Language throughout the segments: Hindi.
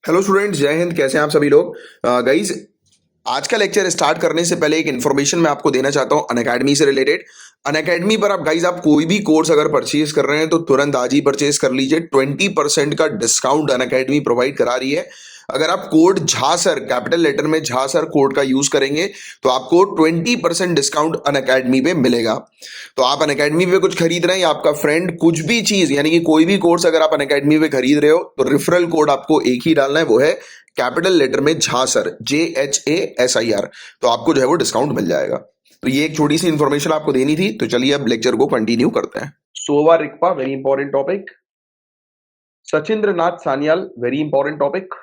हेलो स्टूडेंट्स, जय हिंद। कैसे हैं आप सभी लोग? गाइज, आज का लेक्चर स्टार्ट करने से पहले एक इन्फॉर्मेशन मैं आपको देना चाहता हूं अनअकैडमी से रिलेटेड। अनअकैडमी पर आप कोई भी कोर्स अगर परचेज कर रहे हैं तो तुरंत आज ही परचेज कर लीजिए। 20% का डिस्काउंट अनअकैडमी प्रोवाइड करा रही है। अगर आप कोड झासर, कैपिटल लेटर में झासर कोड का यूज करेंगे तो आपको 20% डिस्काउंट अनअकैडमी पे मिलेगा। तो आप अनअकैडमी पे कुछ खरीद रहे हैं या आपका फ्रेंड कुछ भी चीज यानी कि कोई भी कोर्स अगर आप अनअकैडमी पे खरीद रहे हो तो रेफरल कोड आपको एक ही डालना है, वो है कैपिटल लेटर में झासर, JHASIR। तो आपको जो है वो डिस्काउंट मिल जाएगा। तो ये एक छोटी सी इंफॉर्मेशन आपको देनी थी। तो चलिए अब लेक्चर को कंटिन्यू करते हैं। Sowa Rigpa, very important topic. Sachindra Nath Sanyal, very important topic.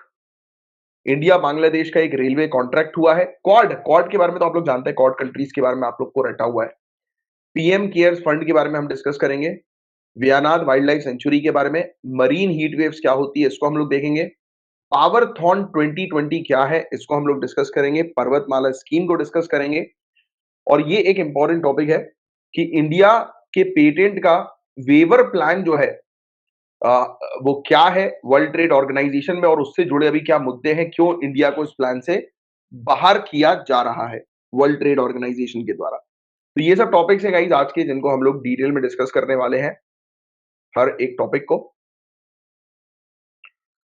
India Bangladesh का एक रेलवे कॉन्ट्रैक्ट हुआ है। क्वाड, क्वाड के बारे में तो आप लोग जानते हैं, क्वाड कंट्रीज के बारे में आप लोग को रटा हुआ है। पीएम केयर्स फंड के बारे में हम डिस्कस करेंगे। वियानाद वाइल्ड लाइफ सेंचुरी के बारे में, मरीन हीट वेव्स क्या होती है इसको हम लोग देखेंगे। पावरथॉन 2020 क्या है इसको हम लोग डिस्कस करेंगे। पर्वतमाला स्कीम को डिस्कस करेंगे। और ये एक इंपॉर्टेंट टॉपिक है कि इंडिया के पेटेंट का वेवर प्लान जो है वो क्या है वर्ल्ड ट्रेड ऑर्गेनाइजेशन में, और उससे जुड़े अभी क्या मुद्दे हैं, क्यों इंडिया को इस प्लान से बाहर किया जा रहा है वर्ल्ड ट्रेड ऑर्गेनाइजेशन के द्वारा। तो ये सब टॉपिक्स हैं गाइस आज के, जिनको हम लोग डिटेल में डिस्कस करने वाले हैं हर एक टॉपिक को।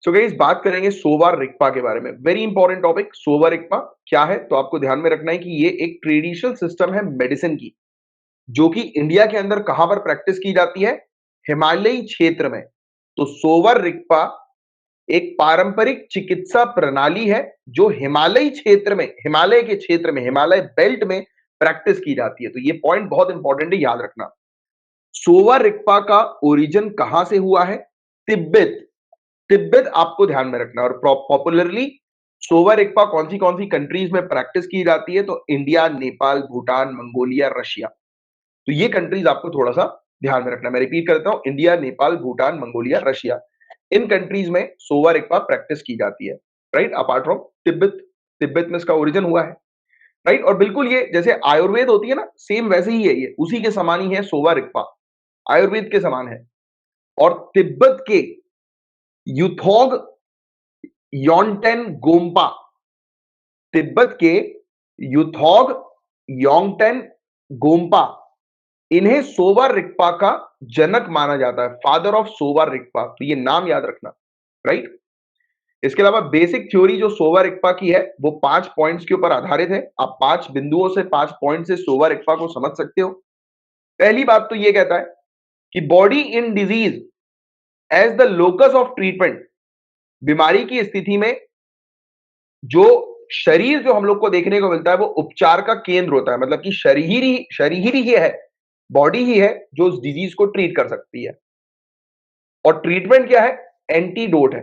सो गाइस, बात करेंगे सोवा रिक्पा के बारे में। Very important topic. Sowa Rigpa क्या है तो आपको ध्यान में रखना है कि ये एक ट्रेडिशनल सिस्टम है मेडिसिन की, जो कि इंडिया के अंदर कहां पर प्रैक्टिस की जाती है, हिमालयी क्षेत्र में। तो सोवर रिक्पा एक पारंपरिक चिकित्सा प्रणाली है जो हिमालयी क्षेत्र में, हिमालय के क्षेत्र में, हिमालय बेल्ट में प्रैक्टिस की जाती है। तो ये पॉइंट बहुत इंपॉर्टेंट है, याद रखना। सोवा रिक्पा का ओरिजिन कहां से हुआ है? तिब्बत। तिब्बत आपको ध्यान में रखना। और पॉपुलरली सोवा रिक्पा कौन सी कंट्रीज में प्रैक्टिस की जाती है? तो India, Nepal, Bhutan, Mongolia, Russia. तो ये कंट्रीज आपको थोड़ा सा ध्यान में रखना। मैं रिपीट करता हूं, India, Nepal, Bhutan, Mongolia, Russia, इन कंट्रीज में सोवा रिक्पा प्रैक्टिस की जाती है। Right, apart from Tibet. Tibet में इसका ओरिजिन हुआ है। राइट, और बिल्कुल ये जैसे आयुर्वेद होती है ना, सेम वैसे ही है, ये उसी के समान ही है सोवा रिक्पा, आयुर्वेद के समान है। और तिब्बत के यूथोग योंगटेन गोम्पा, तिब्बत के यूथोग योंगटेन गोम्पा, इन्हें सोवा रिक्पा का जनक माना जाता है, फादर ऑफ सोवा रिक्पा। तो ये नाम याद रखना। राइट, इसके अलावा बेसिक थ्योरी जो सोवा रिक्पा की है वो 5 पॉइंट्स के ऊपर आधारित है। आप 5 बिंदुओं से, 5 पॉइंट से सोवा रिक्पा को समझ सकते हो। पहली बात तो ये कहता है कि body in disease as the locus of treatment. बीमारी की स्थिति में जो शरीर जो हम लोग को देखने को मिलता है वो उपचार का केंद्र होता है। मतलब कि शरीर ही है, बॉडी ही है जो उस डिजीज को ट्रीट कर सकती है। और ट्रीटमेंट क्या है? एंटीडोट है।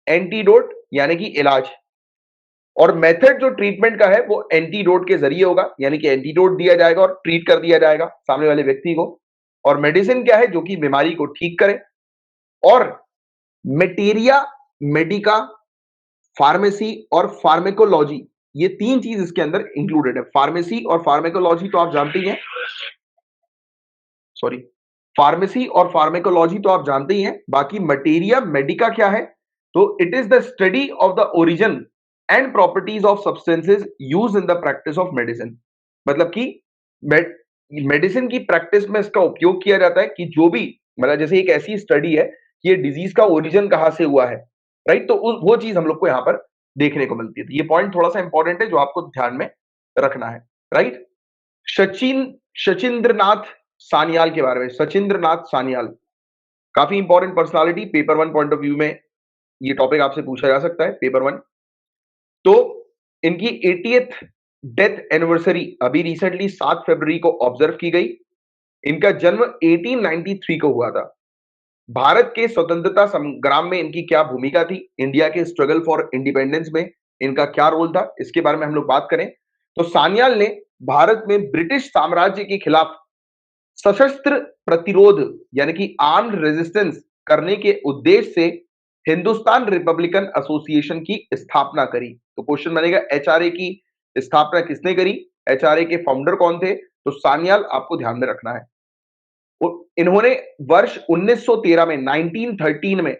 एंटीडोट यानी कि इलाज। और मेथड जो ट्रीटमेंट का है वो एंटीडोट के जरिए होगा, यानी कि एंटीडोट दिया जाएगा और ट्रीट कर दिया जाएगा सामने वाले व्यक्ति को। और मेडिसिन क्या है? जो कि बीमारी को ठीक करे। और मेटेरिया मेडिका, फार्मेसी और फार्मेकोलॉजी, ये 3 चीज इसके अंदर इंक्लूडेड है। फार्मेसी और फार्मेकोलॉजी तो आप जानते ही हैं, सॉरी, फार्मेसी और फार्मेकोलॉजी तो आप जानते ही हैं। बाकी मटेरिया मेडिका क्या है? तो it is the study of the origin and properties of substances use in the practice of medicine. मतलब कि मेडिसिन की प्रैक्टिस में इसका उपयोग किया जाता है कि जो भी, मतलब जैसे एक ऐसी स्टडी है कि ये डिजीज का ओरिजिन कहां से हुआ है। राइट, तो वो चीज हम लोग को यहां पर देखने को मिलती है। तो ये पॉइंट थोड़ा सा इंपॉर्टेंट है जो आपको ध्यान में रखना है। राइट, सचिंद्रनाथ सान्याल के बारे में। सचिंद्रनाथ सान्याल काफी important personality, paper 1 point of view में ये टॉपिक आपसे पूछा जा सकता है, पेपर 1। तो इनकी 80th डेथ एनिवर्सरी अभी रिसेंटली 7 फरवरी को ऑब्जर्व की गई। इनका जन्म 1893 को हुआ था। भारत के स्वतंत्रता संग्राम में इनकी क्या भूमिका थी, इंडिया के स्ट्रगल फॉर इंडिपेंडेंस में इनका क्या रोल था, इसके बारे में हम लोग बात करें तो सान्याल ने भारत में ब्रिटिश साम्राज्य के खिलाफ सशस्त्र प्रतिरोध यानी कि आर्म्ड रेजिस्टेंस करने के उद्देश्य से हिंदुस्तान रिपब्लिकन एसोसिएशन की स्थापना करी। तो क्वेश्चन बनेगा, एचआरए की स्थापना किसने करी? एचआरए के फाउंडर कौन थे? तो सान्याल आपको ध्यान में रखना है। इन्होंने वर्ष 1913 में, 1913 में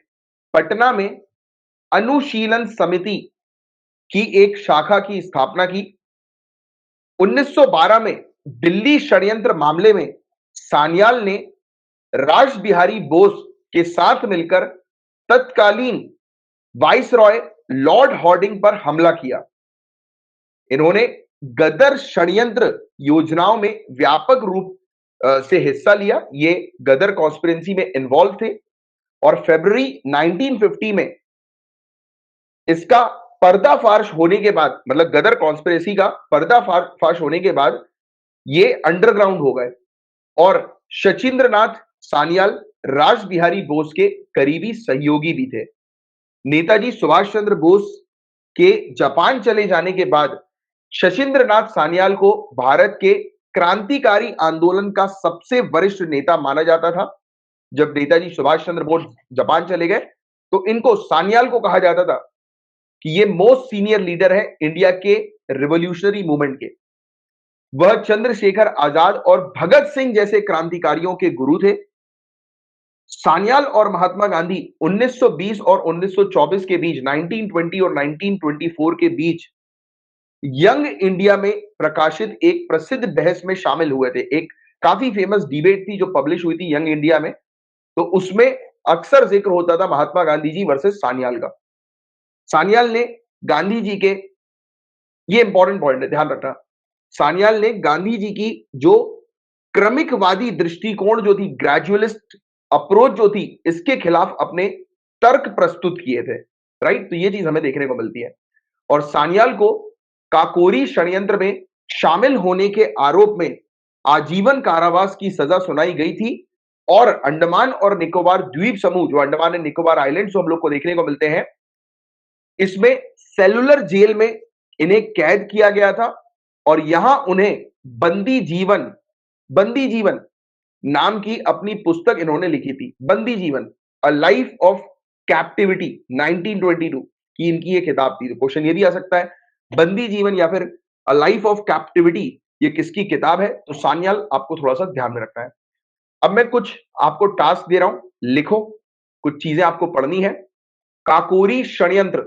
पटना में अनुशीलन समिति की एक शाखा की स्थापना की। 1912 में दिल्ली षड्यंत्र मामले में सान्याल ने राज बिहारी बोस के साथ मिलकर तत्कालीन वाइसरॉय लॉर्ड हॉर्डिंग पर हमला किया। इन्होंने गदर षड्यंत्र योजनाओं में व्यापक रूप से हिस्सा लिया। ये गदर कॉन्स्पिरेसी में इन्वॉल्व थे और फरवरी 1950 में इसका पर्दाफाश होने के बाद, मतलब गदर कॉन्स्पिरेसी का पर्दाफाश होने के बाद ये अंडरग्राउंड हो गए और शचीन्द्रनाथ सान्याल राज बिहारी बोस के करीबी सहयोगी भी थे। नेताजी सुभाष चंद्र बोस के जापान चले जाने के बाद शचीन्द्रनाथ सान्याल को भारत के क्रांतिकारी आंदोलन का सबसे वरिष्ठ नेता माना जाता था। जब नेताजी सुभाष चंद्र बोस जापान चले गए तो इनको, सान्याल को कहा जाता था कि ये मोस्ट सीनियर लीडर है इंडिया के रिवॉल्यूशनरी मूवमेंट के। वह चंद्रशेखर आजाद और भगत सिंह जैसे क्रांतिकारियों के गुरु थे। सान्याल और महात्मा गांधी 1920 और 1924 के बीच, 1920 और 1924 के बीच यंग इंडिया में प्रकाशित एक प्रसिद्ध बहस में शामिल हुए थे। एक काफी फेमस डिबेट थी जो पब्लिश हुई थी यंग इंडिया में, तो उसमें अक्सर जिक्र होता था महात्मा गांधी जी वर्सेस सान्याल का। सान्याल ने गांधी जी के, ये इंपॉर्टेंट पॉइंट है, ध्यान रखना, सान्याल ने गांधी जी की जो क्रमिकवादी दृष्टिकोण जो थी, ग्रेजुअलिस्ट अप्रोच जो थी, इसके खिलाफ अपने तर्क प्रस्तुत किए थे। राइट, तो ये चीज हमें देखने को मिलती है। और सान्याल को काकोरी षड्यंत्र में शामिल होने के आरोप में आजीवन कारावास की सजा सुनाई गई थी और अंडमान और निकोबार द्वीप समूह, जो अंडमान एंड निकोबार आइलैंड जो हम लोग को देखने को मिलते हैं, इसमें सेलुलर जेल में इन्हें कैद किया गया था और यहां उन्हें बंदी जीवन नाम की अपनी पुस्तक इन्होंने लिखी थी। बंदी जीवन, अ लाइफ ऑफ कैप्टिविटी, 1922 की इनकी ये किताब थी। क्वेश्चन ये भी आ सकता है, बंदी जीवन या फिर अ लाइफ ऑफ कैप्टिविटी, ये किसकी किताब है? तो सान्याल आपको थोड़ा सा ध्यान में रखना है। अब मैं कुछ आपको टास्क दे रहा हूं, लिखो, कुछ चीजें आपको पढ़नी है। काकोरी षड्यंत्र,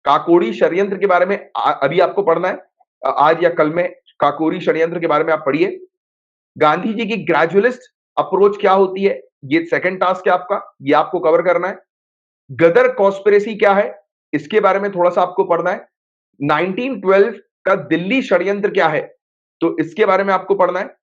काकोरी षड्यंत्र के बारे में अभी आपको पढ़ना है, आज या कल में काकोरी षड्यंत्र के बारे में आप पढ़िए। गांधी जी की ग्रेजुअलिस्ट अप्रोच क्या होती है, ये सेकंड टास्क है आपका, ये आपको कवर करना है। गदर कॉन्स्पिरेसी क्या है, इसके बारे में थोड़ा सा आपको पढ़ना है। 1912 का दिल्ली षड्यंत्र क्या है, तो इसके बारे में आपको पढ़ना है।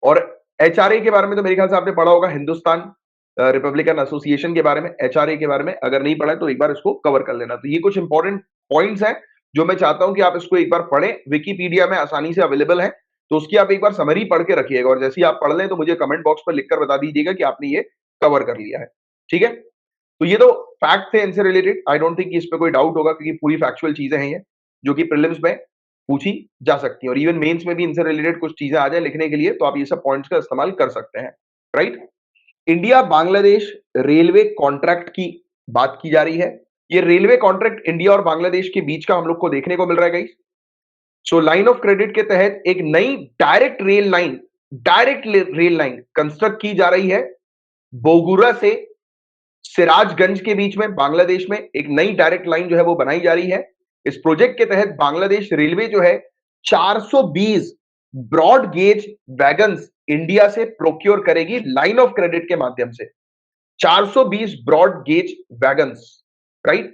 और एचआरए के बारे में तो मेरे ख्याल से आपने पढ़ा होगा, हिंदुस्तान रिपब्लिकन एसोसिएशन के बारे में, एचआरए के बारे में अगर नहीं पढ़ा है तो एक बार इसको कवर कर लेना। तो ये कुछ इंपॉर्टेंट पॉइंट्स हैं जो मैं चाहता हूं कि आप इसको एक बार पढ़ें। विकिपीडिया में आसानी से अवेलेबल है, तो उसकी आप एक बार समरी पढ़ के रखिएगा और जैसे ही आप पढ़ लें तो मुझे कमेंट बॉक्स पर लिखकर बता दीजिएगा कि आपने ये कवर कर लिया है। ठीक है, तो ये तो फैक्ट थे इनसे रिलेटेड। आई डोंट थिंक इस पे कोई डाउट होगा क्योंकि पूरी फैक्चुअल चीजें हैं ये, जो कि प्रीलिम्स में पूछी जा सकती है और इवन मेंस में भी इनसे रिलेटेड कुछ चीजें आ जाए लिखने के लिए, तो आप ये सब पॉइंट्स का इस्तेमाल कर सकते हैं। Right, India Bangladesh railway contract की बात की जा रही है। ये रेलवे कॉन्ट्रैक्ट इंडिया और बांग्लादेश के बीच का हम लोग को देखने को मिल रहा है guys. So line of credit के तहत एक नई डायरेक्ट रेल लाइन कंस्ट्रक्ट की जा रही है। बोगुरा से सिराजगंज के बीच में बांग्लादेश में एक नई डायरेक्ट लाइन जो है वो बनाई जा रही है। इस प्रोजेक्ट के तहत बांग्लादेश रेलवे जो है 420 ब्रॉड गेज वैगन्स इंडिया से प्रोक्योर करेगी लाइन ऑफ क्रेडिट के माध्यम से। 420 ब्रॉड गेज वैगन्स, राइट।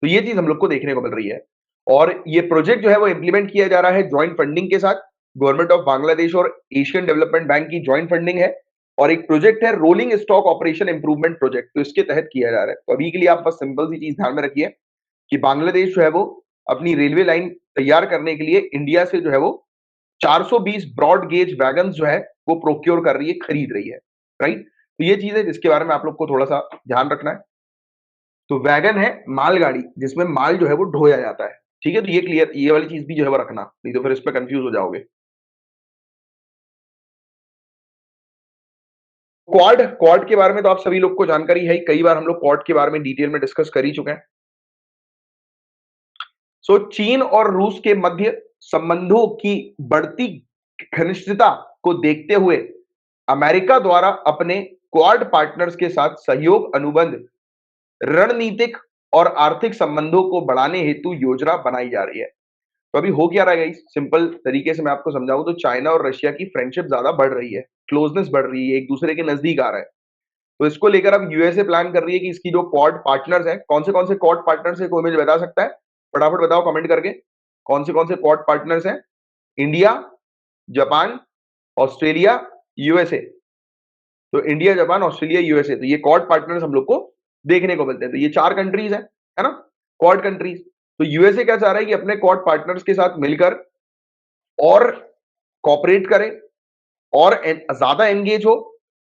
तो ये चीज हम लोग को देखने को मिल रही है और ये प्रोजेक्ट जो है वो इंप्लीमेंट किया जा रहा है ज्वाइंट फंडिंग के साथ। गवर्नमेंट ऑफ बांग्लादेश और एशियन डेवलपमेंट बैंक की ज्वाइंट फंडिंग है और एक प्रोजेक्ट है rolling stock operation improvement project, तो इसके तहत किया जा रहा है। तो अभी के लिए आप बस सिंपल सी चीज ध्यान में रखिए कि बांग्लादेश जो है वो अपनी रेलवे लाइन तैयार करने के लिए इंडिया से जो है वो 420 ब्रॉड गेज वैगन जो है वो प्रोक्योर कर रही है, खरीद रही है, राइट। तो ये चीज है जिसके बारे में आप लोग को थोड़ा सा ध्यान रखना है। तो वैगन है मालगाड़ी जिसमें माल जो है वो ढोया जाता है, ठीक है। तो ये क्लियर, ये वाली चीज भी जो है वो रखना, नहीं तो फिर इस पर कंफ्यूज हो जाओगे। क्वाड, क्वाड के बारे में तो आप सभी लोग को जानकारी है, कई बार हम लोग क्वाड के बारे में डिटेल में डिस्कस कर ही चुके हैं। सो चीन और रूस के मध्य संबंधों की बढ़ती घनिष्ठता को देखते हुए अमेरिका द्वारा अपने क्वाड पार्टनर्स के साथ सहयोग अनुबंध रणनीतिक और आर्थिक संबंधों को बढ़ाने हेतु योजना बनाई जा रही है। तो अभी हो क्या रहा है गाइस, सिंपल तरीके से मैं आपको समझाऊं तो चाइना और रशिया की फ्रेंडशिप ज्यादा बढ़ रही है, क्लोजनेस बढ़ रही है, एक दूसरे के नजदीक आ रहा है। तो इसको लेकर अब यूएसए प्लान कर रही है कि इसकी जो क्वाड पार्टनर्स हैं, कौन से क्वाड पार्टनर्स है, कोई मुझे बता सकता है? फटाफट बताओ कमेंट करके, कौन से क्वाड पार्टनर्स हैं? India, Japan, Australia, USA. तो इंडिया, जापान, ऑस्ट्रेलिया, यूएसए, तो ये क्वाड पार्टनर्स हम लोग को देखने को मिलते हैं। तो ये 4 कंट्रीज हैं, है ना? Quad countries. तो यूएसए क्या चाह रहा है कि अपने क्वाड पार्टनर्स के साथ मिलकर और कॉपरेट करे और ज्यादा एंगेज हो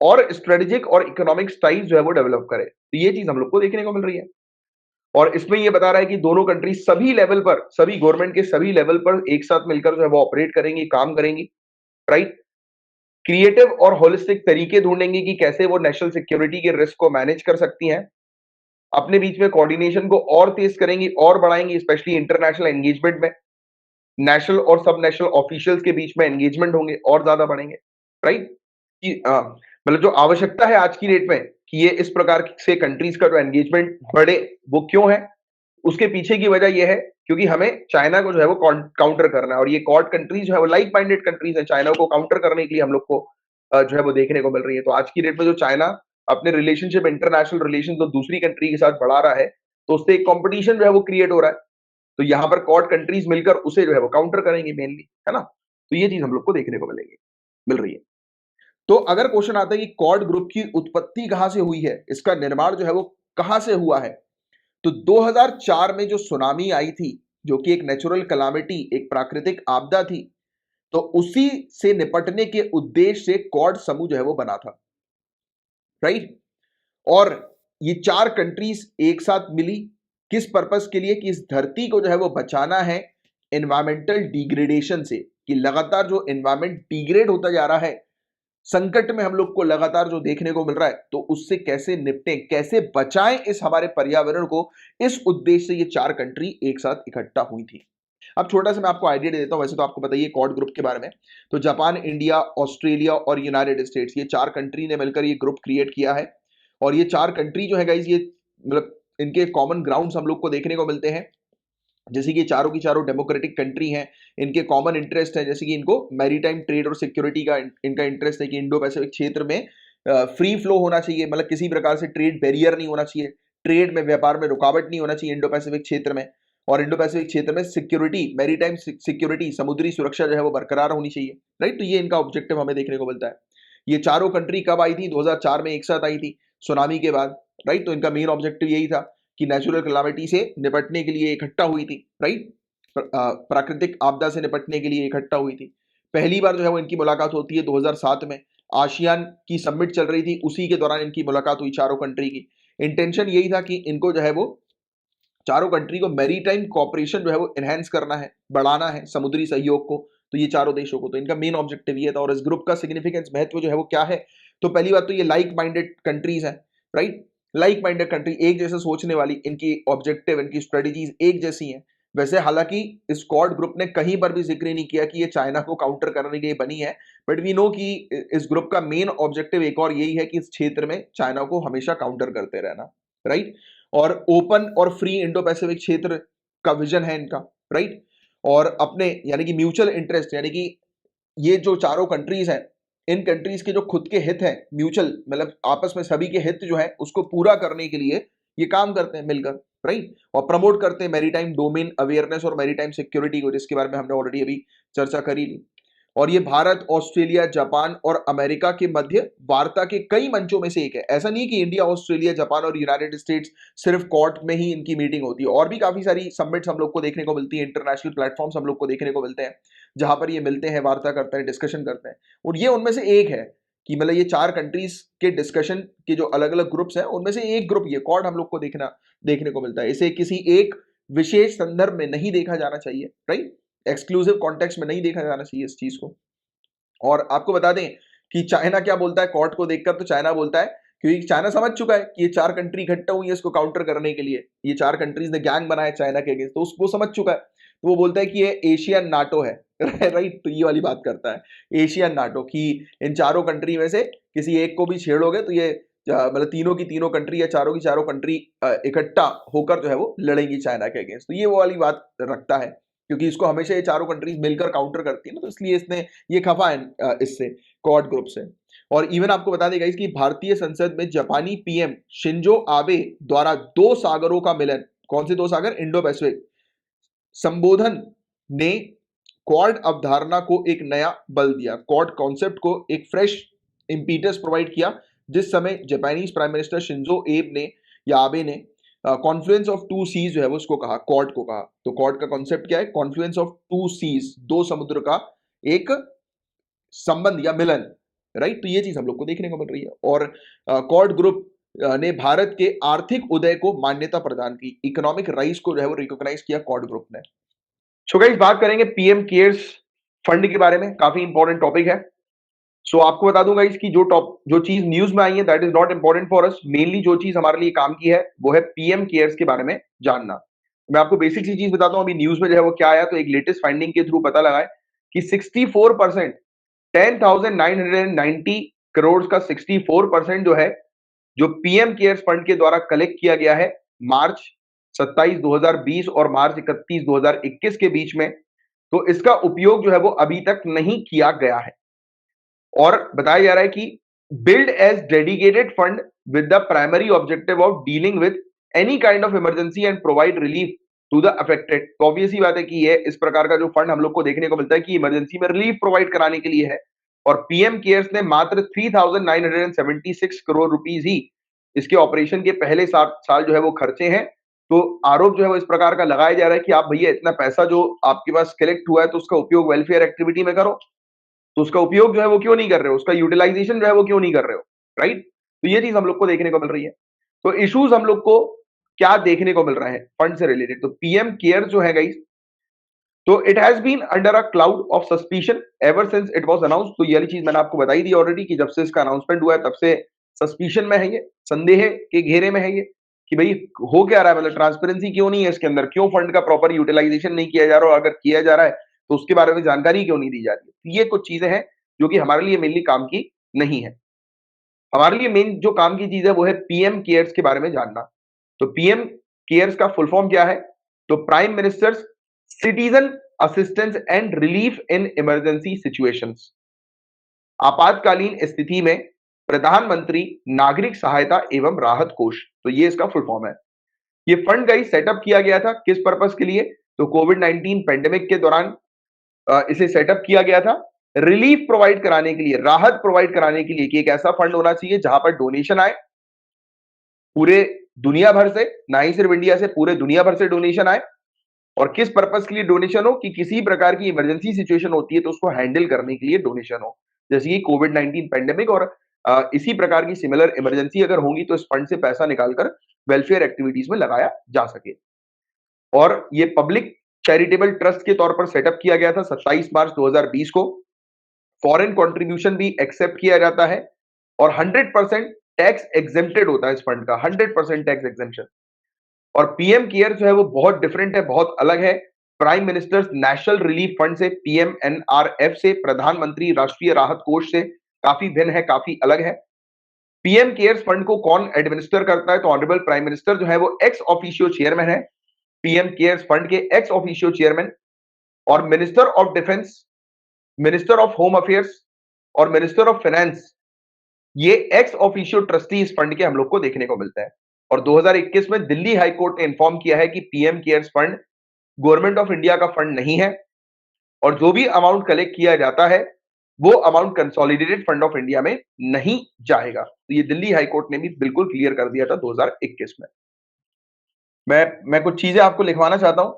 और स्ट्रेटेजिक और इकोनॉमिक स्टाइल जो है वो डेवलप करे। तो ये चीज हम लोग को देखने को मिल रही है। और इसमें ये बता रहा है कि दोनों कंट्री सभी लेवल पर, सभी गवर्नमेंट के सभी लेवल पर एक साथ मिलकर जो है वो ऑपरेट करेंगी, काम करेंगी, राइट? क्रिएटिव और होलिस्टिक तरीके ढूंढेंगे कि कैसे वो नेशनल सिक्योरिटी के रिस्क को मैनेज कर सकती हैं। अपने बीच में कोऑर्डिनेशन को और तेज करेंगी और बढ़ाएंगी, स्पेशली इंटरनेशनल एंगेजमेंट में। नेशनल और सब नेशनल ऑफिशियल्स के बीच में एंगेजमेंट होंगे और ज्यादा बढ़ेंगे, राइट? कि मतलब जो आवश्यकता है आज की डेट में कि ये इस प्रकार से कंट्रीज का जो एंगेजमेंट बढ़े, वो क्यों है? उसके पीछे की वजह ये है क्योंकि हमें चाइना को जो है वो काउंटर करना है, और ये क्वाड कंट्रीज जो है वो लाइक माइंडेड कंट्रीज है। चाइना को काउंटर करने के लिए हम लोग को जो है वो देखने को मिल रही है। तो आज की डेट में जो चाइना अपने रिलेशनशिप, इंटरनेशनल रिलेशन तो दूसरी कंट्री के साथ बढ़ा रहा है, तो उससे एक कॉम्पिटिशन जो है वो क्रिएट हो रहा है। तो यहाँ पर क्वाड कंट्रीज मिलकर उसे जो है वो काउंटर करेंगे मेनली, है ना? तो ये चीज हम लोग को देखने को मिल रही है। तो अगर क्वेश्चन आता है कि क्वाड ग्रुप की उत्पत्ति कहां से हुई है, इसका निर्माण जो है वो कहां से हुआ है, तो 2004 में जो सुनामी आई थी, जो कि एक नेचुरल कलामिटी, एक प्राकृतिक आपदा थी, तो उसी से निपटने के उद्देश्य से क्वाड समूह जो है वो बना था, राइट? और ये 4 कंट्रीज एक साथ मिली किस पर्पस के लिए? कि इस धरती को जो है वो बचाना है एनवायरमेंटल डिग्रेडेशन से, कि लगातार जो एनवायरमेंट डिग्रेड होता जा रहा है, संकट में हम लोग को लगातार जो देखने को मिल रहा है, तो उससे कैसे निपटें, कैसे बचाएं इस हमारे पर्यावरण को, इस उद्देश्य से ये 4 कंट्री एक साथ इकट्ठा हुई थी। अब छोटा सा मैं आपको आइडिया दे देता हूं, वैसे तो आपको बताइए क्वाड ग्रुप के बारे में। तो जापान, इंडिया, ऑस्ट्रेलिया और यूनाइटेड स्टेट्स, ये 4 कंट्री ने मिलकर ये ग्रुप क्रिएट किया है। और ये 4 कंट्री जो है गाइज, ये मतलब इनके कॉमन ग्राउंड्स हम लोग को देखने को मिलते हैं। जैसे कि चारों की चारों डेमोक्रेटिक कंट्री हैं, इनके कॉमन इंटरेस्ट है, जैसे कि इनको मैरीटाइम ट्रेड और सिक्योरिटी का इनका इंटरेस्ट है कि इंडो पैसिफिक क्षेत्र में फ्री फ्लो होना चाहिए, मतलब किसी प्रकार से ट्रेड बैरियर नहीं होना चाहिए, ट्रेड में, व्यापार में रुकावट नहीं होना चाहिए इंडो पैसिफिक क्षेत्र में। और इंडो पैसिफिक क्षेत्र में सिक्योरिटी, मैरीटाइम सिक्योरिटी, समुद्री सुरक्षा जो है वो बरकरार होनी चाहिए, राइट? तो ये इनका ऑब्जेक्टिव हमें देखने को मिलता है। ये चारों कंट्री कब आई थी? 2004 में एक साथ आई थी, सुनामी के बाद, राइट? तो इनका मेन ऑब्जेक्टिव यही था कि नेचुरल कैलामिटी से निपटने के लिए इकट्ठा हुई थी, राइट? प्राकृतिक आपदा से निपटने के लिए इकट्ठा हुई थी। पहली बार जो है वो इनकी मुलाकात होती है 2007 में, आसियान की समिट चल रही थी, उसी के दौरान इनकी मुलाकात हुई चारों कंट्री की। इंटेंशन यही था कि इनको जो है वो चारों कंट्री को मैरीटाइम कॉपरेशन जो है वो एनहेंस करना है, बढ़ाना है समुद्री सहयोग को, तो ये चारों देशों को, तो इनका मेन ऑब्जेक्टिव ये था। और इस ग्रुप का सिग्निफिकेंस, महत्व जो है वो क्या है? तो पहली बात तो ये लाइक माइंडेड कंट्रीज है, राइट? लाइक माइंडेड कंट्री, एक जैसे सोचने वाली, इनकी ऑब्जेक्टिव, इनकी स्ट्रेटेजीज एक जैसी हैं। वैसे हालांकि इस क्वाड ग्रुप ने कहीं पर भी जिक्र नहीं किया कि ये चाइना को काउंटर करने के लिए बनी है, बट वी नो कि इस ग्रुप का मेन ऑब्जेक्टिव एक और यही है कि इस क्षेत्र में चाइना को हमेशा काउंटर करते रहना, राइट? और ओपन और फ्री इंडो पैसिफिक क्षेत्र का विजन है इनका, राइट? और अपने यानी कि म्यूचुअल इंटरेस्ट, यानी कि ये जो चारों कंट्रीज हैं, इन कंट्रीज के जो खुद के हित हैं, म्यूचुअल मतलब आपस में सभी के हित जो है उसको पूरा करने के लिए ये काम करते हैं मिलकर, राइट? और प्रमोट करते हैं मैरीटाइम डोमेन अवेयरनेस और मैरीटाइम सिक्योरिटी को, जिसके बारे में हमने ऑलरेडी अभी चर्चा करी ली। और ये भारत, ऑस्ट्रेलिया, जापान और अमेरिका के मध्य वार्ता के कई मंचों में से एक है। ऐसा नहीं है कि इंडिया, ऑस्ट्रेलिया, जापान और यूनाइटेड स्टेट्स सिर्फ कोर्ट में ही इनकी मीटिंग होती है, और भी काफी सारी समिट्स हम लोग को देखने को मिलती है, इंटरनेशनल प्लेटफॉर्म्स हम लोग को देखने को मिलते हैं, जहां पर ये मिलते हैं, वार्ता करते हैं, डिस्कशन करते हैं। और ये उनमें से एक है कि मतलब ये 4 कंट्रीज के डिस्कशन के जो अलग अलग ग्रुप्स हैं, उनमें से एक ग्रुप ये क्वाड हम लोग को देखने को मिलता है। इसे किसी एक विशेष संदर्भ में नहीं देखा जाना चाहिए, राइट? एक्सक्लूसिव कॉन्टेक्स्ट में नहीं देखा जाना चाहिए इस चीज को। और आपको बता दें कि चाइना क्या बोलता है क्वाड को देखकर? तो चाइना बोलता है, क्योंकि चाइना समझ चुका है कि ये 4 कंट्री इकट्ठा हुई है इसको काउंटर करने के लिए, ये 4 कंट्रीज ने गैंग बनाया चाइना के अगेंस्ट, तो उसको समझ चुका है। तो वो बोलता है कि ये एशियन नाटो है, राइट? तो ये वाली बात करता है, एशियन नाटो, कि इन चारों कंट्री में से किसी एक को भी छेड़ोगे तो ये मतलब तीनों की तीनों कंट्री या चारों की चारों कंट्री इकट्ठा होकर जो है वो लड़ेंगी चाइना के अगेंस्ट। तो ये वो वाली बात रखता है, क्योंकि इसको हमेशा ये चारों कंट्रीज मिलकर काउंटर करती है ना, तो इसलिए इसने ये खफा है इससे, क्वाड ग्रुप से। और इवन आपको बता देगा इसकी भारतीय संसद में जापानी पीएम शिंजो आबे द्वारा दो सागरों का मिलन, कौन से दो सागर, इंडो पैसिफिक, संबोधन ने क्वाड अवधारणा को एक नया बल दिया, क्वाड कॉन्सेप्ट को एक फ्रेश इंपीटस प्रोवाइड किया। जिस समय जापानीज प्राइम मिनिस्टर शिंजो एब ने या आबे ने कॉन्फ्लुएंस ऑफ टू सीज जो है वो उसको कहा, क्वाड को कहा। तो क्वाड का कॉन्सेप्ट क्या है, कॉन्फ्लुएंस ऑफ टू सीज, दो समुद्र का एक संबंध या मिलन, राइट। तो ये चीज हम लोग को देखने को मिल रही है। और क्वाड ग्रुप ने भारत के आर्थिक उदय को मान्यता प्रदान की, इकोनॉमिक राइज को जो है वो रिकॉग्नाइज किया क्वाड ग्रुप ने। सो गाइस बात करेंगे पीएम केयर्स फंड के बारे में, काफी इंपॉर्टेंट टॉपिक है। सो आपको बता दूंगा इसकी जो चीज न्यूज में आई है that is not important for us. Mainly जो चीज हमारे लिए काम की है वो है पीएम केयर्स के बारे में जानना। मैं आपको बेसिक सी चीज बताता हूं, अभी न्यूज में जो है वो क्या आया, तो एक लेटेस्ट फाइंडिंग के थ्रू पता लगा है कि 64%, 10,990 करोड़ का 64% जो है, जो पीएम केयर्स फंड के द्वारा कलेक्ट किया गया है मार्च 27 2020 और मार्च 31 2021 के बीच में, तो इसका उपयोग जो है वो अभी तक नहीं किया गया है। और बताया जा रहा है कि build as dedicated fund with the primary objective of dealing with any kind of emergency and provide relief to the affected. तो ऑब्वियस ही बात है कि ये इस प्रकार का जो फंड हम लोग को देखने को मिलता है कि इमरजेंसी में रिलीफ प्रोवाइड कराने के लिए है। और पीएम केयर्स ने मात्र 3,976 करोड़ रुपीज ही इसके ऑपरेशन के पहले साल जो है वो खर्चे हैं। तो आरोप जो है वो इस प्रकार का लगाया जा रहा है कि आप भैया इतना पैसा जो आपके पास कलेक्ट हुआ है तो उसका उपयोग वेलफेयर एक्टिविटी में करो, तो उसका उपयोग जो है वो क्यों नहीं कर रहे हो, उसका यूटिलाइजेशन जो है वो क्यों नहीं कर रहे हो, राइट। तो ये चीज हम लोग को देखने को मिल रही है। तो इश्यूज हम लोग को क्या देखने को मिल रहा है फंड से रिलेटेड, तो पीएम केयर जो है गाइस, तो it has been under a cloud of suspicion ever since it was announced. तो ये वाली चीज मैंने आपको बताई दी ऑलरेडी कि जब से इसका अनाउंसमेंट हुआ है तब से सस्पिशन में है, ये संदेह के घेरे में है ये, कि भाई हो क्या रहा है, मतलब ट्रांसपेरेंसी क्यों नहीं है इसके अंदर, क्यों फंड का प्रॉपर यूटिलाइजेशन नहीं किया जा रहा, और अगर किया जा रहा है तो उसके बारे में जानकारी क्यों नहीं दी जा रही है। ये कुछ चीजें हैं जो कि हमारे लिए मेनली काम की नहीं है। हमारे लिए मेन जो काम की चीज है वो है पीएम केयर्स के बारे में जानना। तो पीएम केयर्स का फुल फॉर्म क्या है, तो prime ministers citizen assistance and relief in emergency situations. आपातकालीन स्थिति में प्रधानमंत्री नागरिक सहायता एवं राहत कोष, तो ये इसका फुल फॉर्म है। ये फंड गाइस सेटअप किया गया था किस पर्पस के लिए, तो कोविड 19 पेंडेमिक के दौरान इसे सेटअप किया गया था रिलीफ प्रोवाइड कराने के लिए, राहत प्रोवाइड कराने के लिए, कि एक ऐसा फंड होना चाहिए जहां पर डोनेशन आए पूरे दुनिया भर से, ना ही सिर्फ इंडिया से, पूरे दुनिया भर से डोनेशन आए। और किस पर्पस के लिए डोनेशन हो, कि किसी प्रकार की इमरजेंसी सिचुएशन होती है तो उसको हैंडल करने के लिए डोनेशन हो, जैसे कि कोविड 19 पेंडेमिक और इसी प्रकार की सिमिलर इमरजेंसी अगर होंगी तो इस फंड से पैसा निकालकर वेलफेयर एक्टिविटीज में लगाया जा सके। और ये पब्लिक चैरिटेबल ट्रस्ट के तौर पर सेटअप किया गया था 27 मार्च 2020 को। फॉरेन कंट्रीब्यूशन भी एक्सेप्ट किया जाता है और 100% टैक्स एग्जेम्प्टेड होता है इस फंड का, 100% टैक्स एग्जेम्पशन। और पीएम केयर जो है वो बहुत डिफरेंट है, बहुत अलग है prime ministers national relief fund से, पीएमएनआरएफ से, प्रधानमंत्री राष्ट्रीय राहत कोष से काफी भिन्न है, काफी अलग है। पीएम केयर्स फंड को कौन एडमिनिस्टर करता है, तो ऑनरेबल प्राइम मिनिस्टर जो है वो एक्स ऑफिशियो चेयरमैन है पीएम केयर्स फंड के, एक्स ऑफिशियो चेयरमैन। और minister of defence, minister of home affairs और मिनिस्टर ऑफ फाइनेंस, ये एक्स ऑफिशियो ट्रस्टी इस फंड के हम लोग को देखने को मिलता है। और 2021 में दिल्ली हाई कोर्ट ने इंफॉर्म किया है कि PM cares fund government of India का फंड नहीं है, और जो भी अमाउंट कलेक्ट किया जाता है वो amount consolidated fund of India में नहीं जाएगा। तो ये दिल्ली हाई कोर्ट ने भी बिल्कुल क्लियर कर दिया था 2021 में। मैं कुछ चीजें आपको लिखवाना चाहता हूं,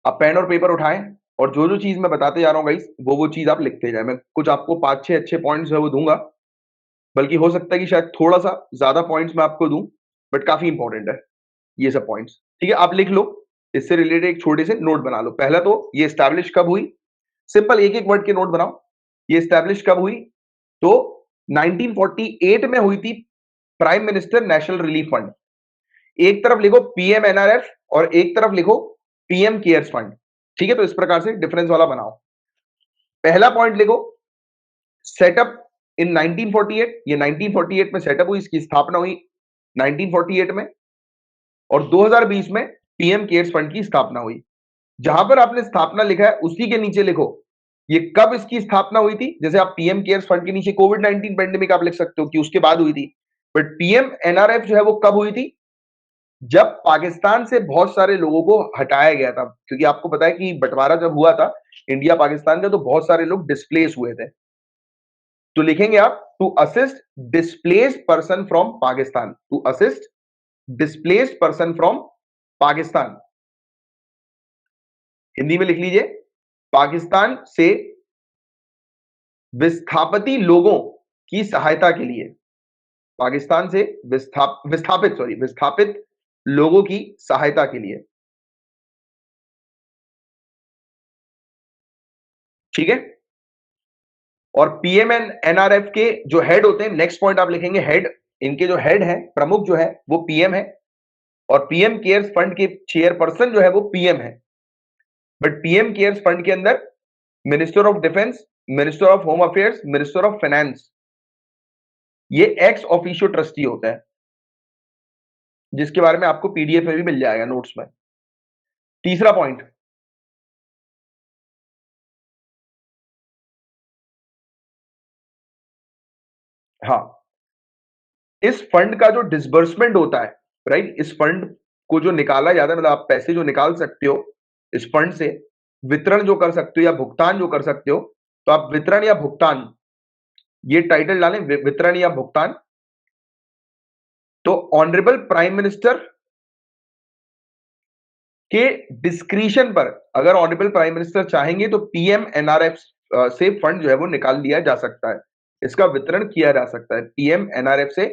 आप पेन और पेपर उठाएं और जो जो चीज मैं बताते जा रहा हूं गाइस वो चीज आप लिखते जाए। मैं कुछ आपको 5-6 अच्छे पॉइंट्स है वो दूंगा, बल्कि हो सकता है कि शायद थोड़ा सा ज्यादा पॉइंट्स मैं आपको दूं, बट काफी इंपॉर्टेंट है ये सब पॉइंट्स, ठीक है। आप लिख लो, इससे रिलेटेड एक छोटे से नोट बना लो। पहला तो ये स्टैब्लिश कब हुई, सिंपल एक एक वर्ड के नोट बनाओ। ये स्टैब्लिश कब हुई, तो 1948 में हुई थी prime minister national relief fund. एक तरफ लिखो पीएमएनआरएफ और एक तरफ लिखो पीएम केयर्स फंड, ठीक है। तो इस प्रकार से डिफरेंस वाला बनाओ। पहला पॉइंट लिखो सेटअप इन 1948, ये 1948 में सेटअप हुई, इसकी स्थापना हुई 1948 में, और 2020 में पीएम केयर्स फंड की स्थापना हुई। जहां पर आपने स्थापना लिखा है उसी के नीचे लिखो ये कब इसकी स्थापना हुई थी। जैसे आप पीएम केयर्स फंड के नीचे कोविड 19 पेंडेमिक आप लिख सकते हो कि उसके बाद हुई थी, बट पीएम एनआरएफ जो है वो कब हुई थी, जब पाकिस्तान से बहुत सारे लोगों को हटाया गया था। क्योंकि आपको पता है कि बंटवारा जब हुआ था इंडिया पाकिस्तान का, तो बहुत सारे लोग डिस्प्लेस हुए थे। तो लिखेंगे आप to assist displaced person from Pakistan, to assist displaced person from Pakistan. Hindi में लिख लीजिए, पाकिस्तान से विस्थापित लोगों की सहायता के लिए, पाकिस्तान से विस्थापित लोगों की सहायता के लिए। ठीक है। और पीएमएन एनआरएफ के जो हेड होते हैं, नेक्स्ट पॉइंट आप लिखेंगे हेड, इनके जो हेड है, प्रमुख जो है वो पीएम है, और पीएम केयर्स फंड के चेयरपर्सन जो है वो पीएम है। बट पीएम केयर्स फंड के अंदर minister of defence, minister of home affairs, minister of finance, ये एक्स ऑफिशियो ट्रस्टी होता है, जिसके बारे में आपको पीडीएफ में भी मिल जाएगा नोट्स में। तीसरा पॉइंट, हाँ, इस फंड का जो डिसबर्समेंट होता है, राइट, इस फंड को जो निकाला जाता है, मतलब आप पैसे जो निकाल सकते हो इस फंड से, वितरण जो कर सकते हो या भुगतान जो कर सकते हो, तो आप वितरण या भुगतान, ये टाइटल डालें, वितरण या भुगतान। तो ऑनरेबल प्राइम मिनिस्टर के डिस्क्रिशन पर, अगर ऑनरेबल प्राइम मिनिस्टर चाहेंगे तो पीएम एनआरएफ से फंड जो है वो निकाल लिया जा सकता है, इसका वितरण किया जा सकता है। पीएम एनआरएफ से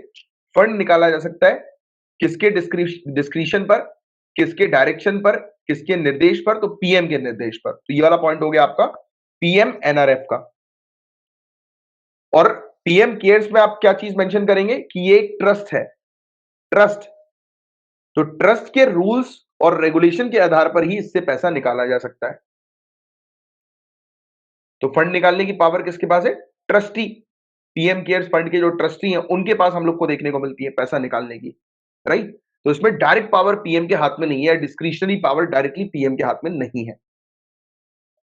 फंड निकाला जा सकता है, किसके डिस्क्रिशन पर, किसके डायरेक्शन पर, किसके निर्देश पर, तो पीएम के निर्देश पर। तो ये वाला पॉइंट हो गया आपका पीएम एनआरएफ का। और पीएम केयर्स में आप क्या चीज मेंशन करेंगे कि ये एक ट्रस्ट है, ट्रस्ट, तो ट्रस्ट के रूल्स और रेगुलेशन के आधार पर ही इससे पैसा निकाला जा सकता है। तो फंड निकालने की पावर किसके पास है, ट्रस्टी, पीएम केयर्स फंड के जो ट्रस्टी हैं उनके पास हम लोग को देखने को मिलती है पैसा निकालने की, राइट। तो इसमें डायरेक्ट पावर पीएम के हाथ में नहीं है, डिस्क्रिशनरी पावर डायरेक्टली पीएम के हाथ में नहीं है,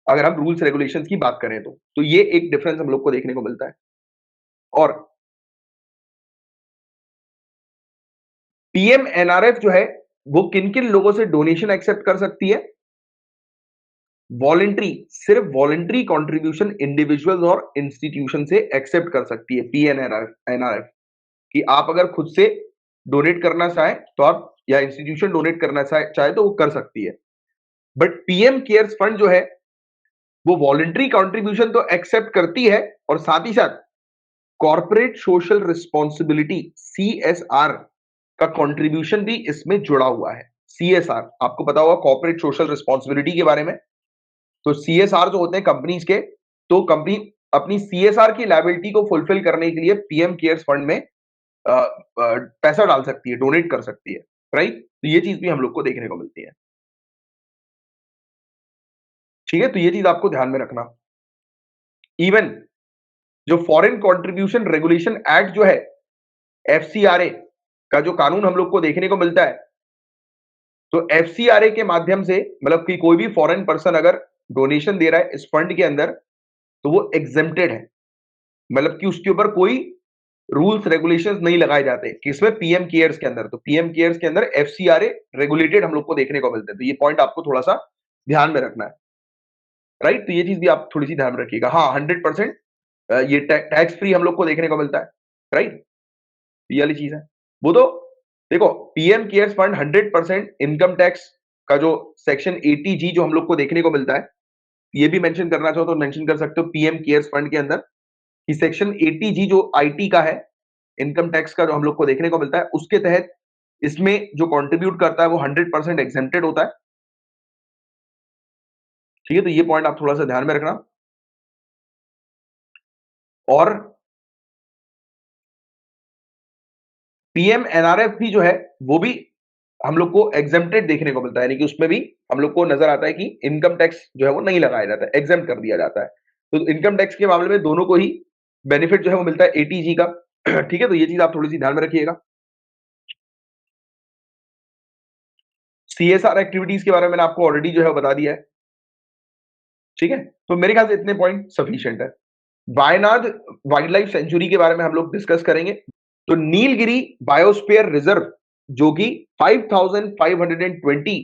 अगर हम रूल्स रेगुलेशंस की बात करें तो ये एक डिफरेंस हम लोग को देखने को मिलता है। और पीएम एनआरएफ जो है वो किन किन लोगों से डोनेशन एक्सेप्ट कर सकती है, वॉलेंट्री, सिर्फ वॉलेंट्री कंट्रीब्यूशन इंडिविजुअल्स और इंस्टीट्यूशन से एक्सेप्ट कर सकती है एनआरएफ, कि आप अगर खुद से डोनेट करना चाहें तो आप, या इंस्टीट्यूशन डोनेट करना चाहे तो वो कर सकती है। बट पीएम केयर्स फंड जो है वो वॉलेंट्री कंट्रीब्यूशन तो एक्सेप्ट करती है, और साथ ही साथ कॉर्पोरेट सोशल रिस्पॉन्सिबिलिटी सीएसआर का कंट्रीब्यूशन भी इसमें जुड़ा हुआ है। सीएसआर आपको पता होगा, कॉर्पोरेट सोशल रिस्पॉन्सिबिलिटी के बारे में। तो सीएसआर जो होते हैं कंपनीज के, तो कंपनी अपनी सीएसआर की लायबिलिटी को फुलफिल करने के लिए पीएम केयर्स फंड में पैसा डाल सकती है, डोनेट कर सकती है, राइट। तो ये चीज भी हम लोग को देखने को मिलती है। ठीक है, तो ये चीज आपको ध्यान में रखना। इवन जो फॉरेन कंट्रीब्यूशन रेगुलेशन एक्ट जो है, एफसीआरए का जो कानून हम लोग को देखने को मिलता है, तो एफसीआरए के माध्यम से, मतलब कि कोई भी फॉरेन पर्सन अगर डोनेशन दे रहा है इस फंड के अंदर, तो वो एग्जेम्प्टेड है, मतलब कि उसके ऊपर कोई रूल्स रेगुलेशंस नहीं लगाए जाते, किसमें, पीएम केयर्स के अंदर। तो पीएम केयर्स के अंदर एफसीआरए रेगुलेटेड हम लोग को देखने को मिलते हैं। तो ये पॉइंट आपको थोड़ा सा ध्यान में रखना है, राइट। तो ये चीज भी आप थोड़ी सी ध्यान में रखिएगा। हाँ, 100% ये टैक्स फ्री हम लोग को देखने को मिलता है, राइट। ये वाली चीज है वो। तो देखो, PM cares fund 100% income tax का जो सेक्शन 80G जो हम लोग को देखने को मिलता है, ये भी मेंशन करना चाहो तो मेंशन कर सकते हो पीएम केयर्स फंड के अंदर, कि सेक्शन 80G जो आईटी का है, इनकम टैक्स का जो हम लोग को देखने को मिलता है, उसके तहत इसमें जो कंट्रीब्यूट करता है वो 100% एग्जेम्प्टेड होता है। ठीक है, तो ये पॉइंट आप थोड़ा सा ध्यान में रखना। और पीएम एनआरएफ भी जो है वो भी हम लोग को एग्जेम्प्टेड देखने को मिलता है, यानी कि उसमें भी हम लोग को नजर आता है कि इनकम टैक्स जो है वो नहीं लगाया जाता है, एग्जेम्प्ट कर दिया जाता है। तो इनकम टैक्स के मामले में दोनों को ही बेनिफिट जो है वो मिलता है एटीजी का। ठीक है, तो ये चीज आप थोड़ी सी ध्यान में रखिएगा। सीएसआर एक्टिविटीज के बारे में मैंने आपको ऑलरेडी जो है बता दिया है। ठीक है, तो मेरे ख्याल से इतने पॉइंट सफिशिएंट है। वायनाड वाइल्ड लाइफ सेंचुरी के बारे में हम लोग डिस्कस करेंगे। तो नीलगिरी बायोस्फीयर रिजर्व जो कि 5520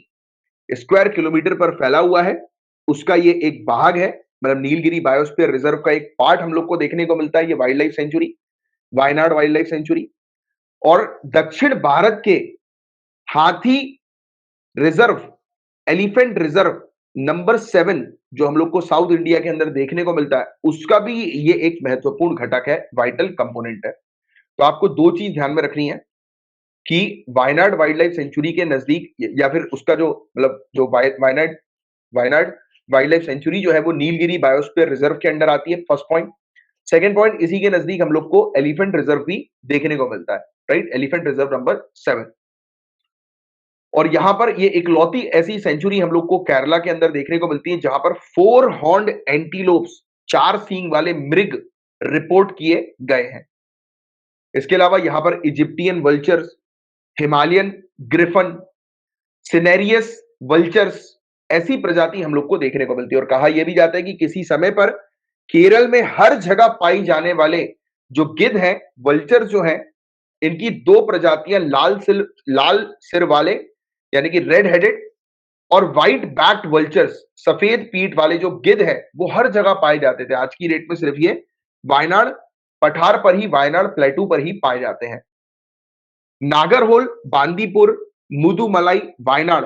स्क्वायर किलोमीटर पर फैला हुआ है, उसका ये एक भाग है। मतलब नीलगिरी बायोस्फीयर रिजर्व का एक पार्ट हम लोग को देखने को मिलता है ये wild life sanctuary, Wayanad wild life sanctuary. और दक्षिण भारत के हाथी रिजर्व, एलिफेंट रिजर्व नंबर 7 जो हम लोग को साउथ इंडिया के अंदर देखने को मिलता है, उसका भी ये एक महत्वपूर्ण घटक है, वाइटल कंपोनेंट है। तो आपको दो चीज ध्यान में रखनी है कि वायनाड वाइल्ड लाइफ सेंचुरी के नजदीक या फिर उसका जो मतलब जो Wayanad Wayanad wild life sanctuary जो है वो नीलगिरी बायोस्फीयर रिजर्व के अंडर आती है, फर्स्ट पॉइंट। सेकंड पॉइंट, इसी के नजदीक हम लोग को एलिफेंट रिजर्व भी देखने को मिलता है, राइट, एलिफेंट रिजर्व नंबर 7। और यहां पर ये इकलौती ऐसी सेंचुरी हम लोग को केरला के अंदर देखने को मिलती है जहां पर 4 हॉर्न्ड एंटीलोप्स, 4 सींग वाले मृग रिपोर्ट किए गए हैं। इसके अलावा यहां पर Egyptian vultures, Himalayan Griffin, cinereous vultures, ऐसी प्रजाति हम लोग को देखने को मिलती है। और कहा यह भी जाता है कि किसी समय पर केरल में हर जगह पाई जाने वाले जो गिद्ध हैं, वल्चर जो हैं, इनकी दो प्रजातियां लाल सिर वाले यानी कि रेड हेडेड और व्हाइट बैक्ड वल्चर्स, सफेद पीठ वाले जो गिद्ध है वो हर जगह पाए जाते थे। आज की डेट में सिर्फ ये वायनाड पठार पर ही, वायनाड प्लेटू पर ही पाए जाते हैं। नागरहोल, बांदीपुर, मुदुमलाई, वायनाड,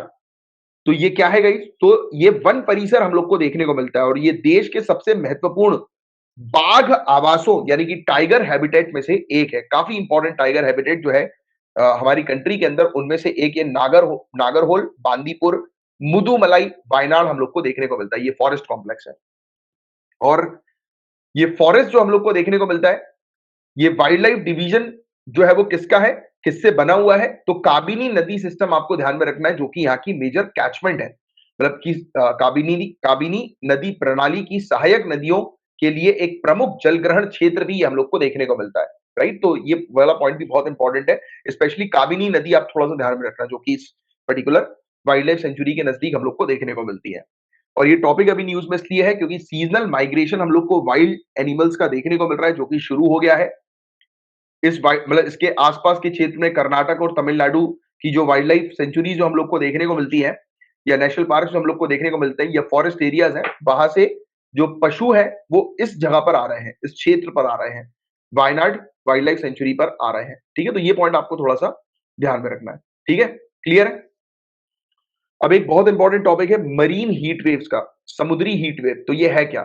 तो ये क्या है गाइस? तो ये वन परिसर हम लोग को देखने को मिलता है और ये देश के सबसे महत्वपूर्ण बाघ आवासों यानी कि टाइगर हैबिटेट में से एक है। काफी इंपॉर्टेंट टाइगर हैबिटेट जो है हमारी कंट्री के अंदर, उनमें से एक ये नागरहोल, बांदीपुर, मुदुमलाई, वायनाड हम लोग को देखने को मिलता है। ये फॉरेस्ट कॉम्प्लेक्स है। और ये फॉरेस्ट जो हम लोग को देखने को मिलता है, ये वाइल्ड लाइफ डिवीजन जो है वो किसका है, किससे बना हुआ है? तो काबिनी नदी सिस्टम आपको ध्यान में रखना है, जो कि यहाँ की मेजर कैचमेंट है। मतलब कि काबिनी नदी प्रणाली की सहायक नदियों के लिए एक प्रमुख जलग्रहण क्षेत्र भी हम लोग को देखने को मिलता है, राइट। तो ये वाला पॉइंट भी बहुत इंपॉर्टेंट है। स्पेशली काबिनी नदी आप थोड़ा सा ध्यान में रखना, जो कि इस पर्टिकुलर वाइल्ड लाइफ सेंचुरी के नजदीक हम लोग को देखने को मिलती है। और ये टॉपिक अभी न्यूज में इसलिए है क्योंकि सीजनल माइग्रेशन हम लोग को वाइल्ड एनिमल्स का देखने को मिल रहा है, जो कि शुरू हो गया है। मतलब इसके आसपास के क्षेत्र में कर्नाटक और तमिलनाडु की जो वाइल्ड लाइफ सेंचुरी जो हम लोग को देखने को मिलती है, या नेशनल पार्क जो हम लोग को देखने को मिलते हैं, या फॉरेस्ट एरियाज हैं, वहां से जो पशु है वो इस जगह पर आ रहे हैं, इस क्षेत्र पर आ रहे हैं, वायनाड वाइल्ड लाइफ सेंचुरी पर आ रहे हैं। ठीक है, तो ये पॉइंट आपको थोड़ा सा ध्यान में रखना है। ठीक है, क्लियर है। अब एक बहुत इंपॉर्टेंट टॉपिक है मरीन हीट वेव्स का, समुद्री हीट वेव। तो ये है क्या?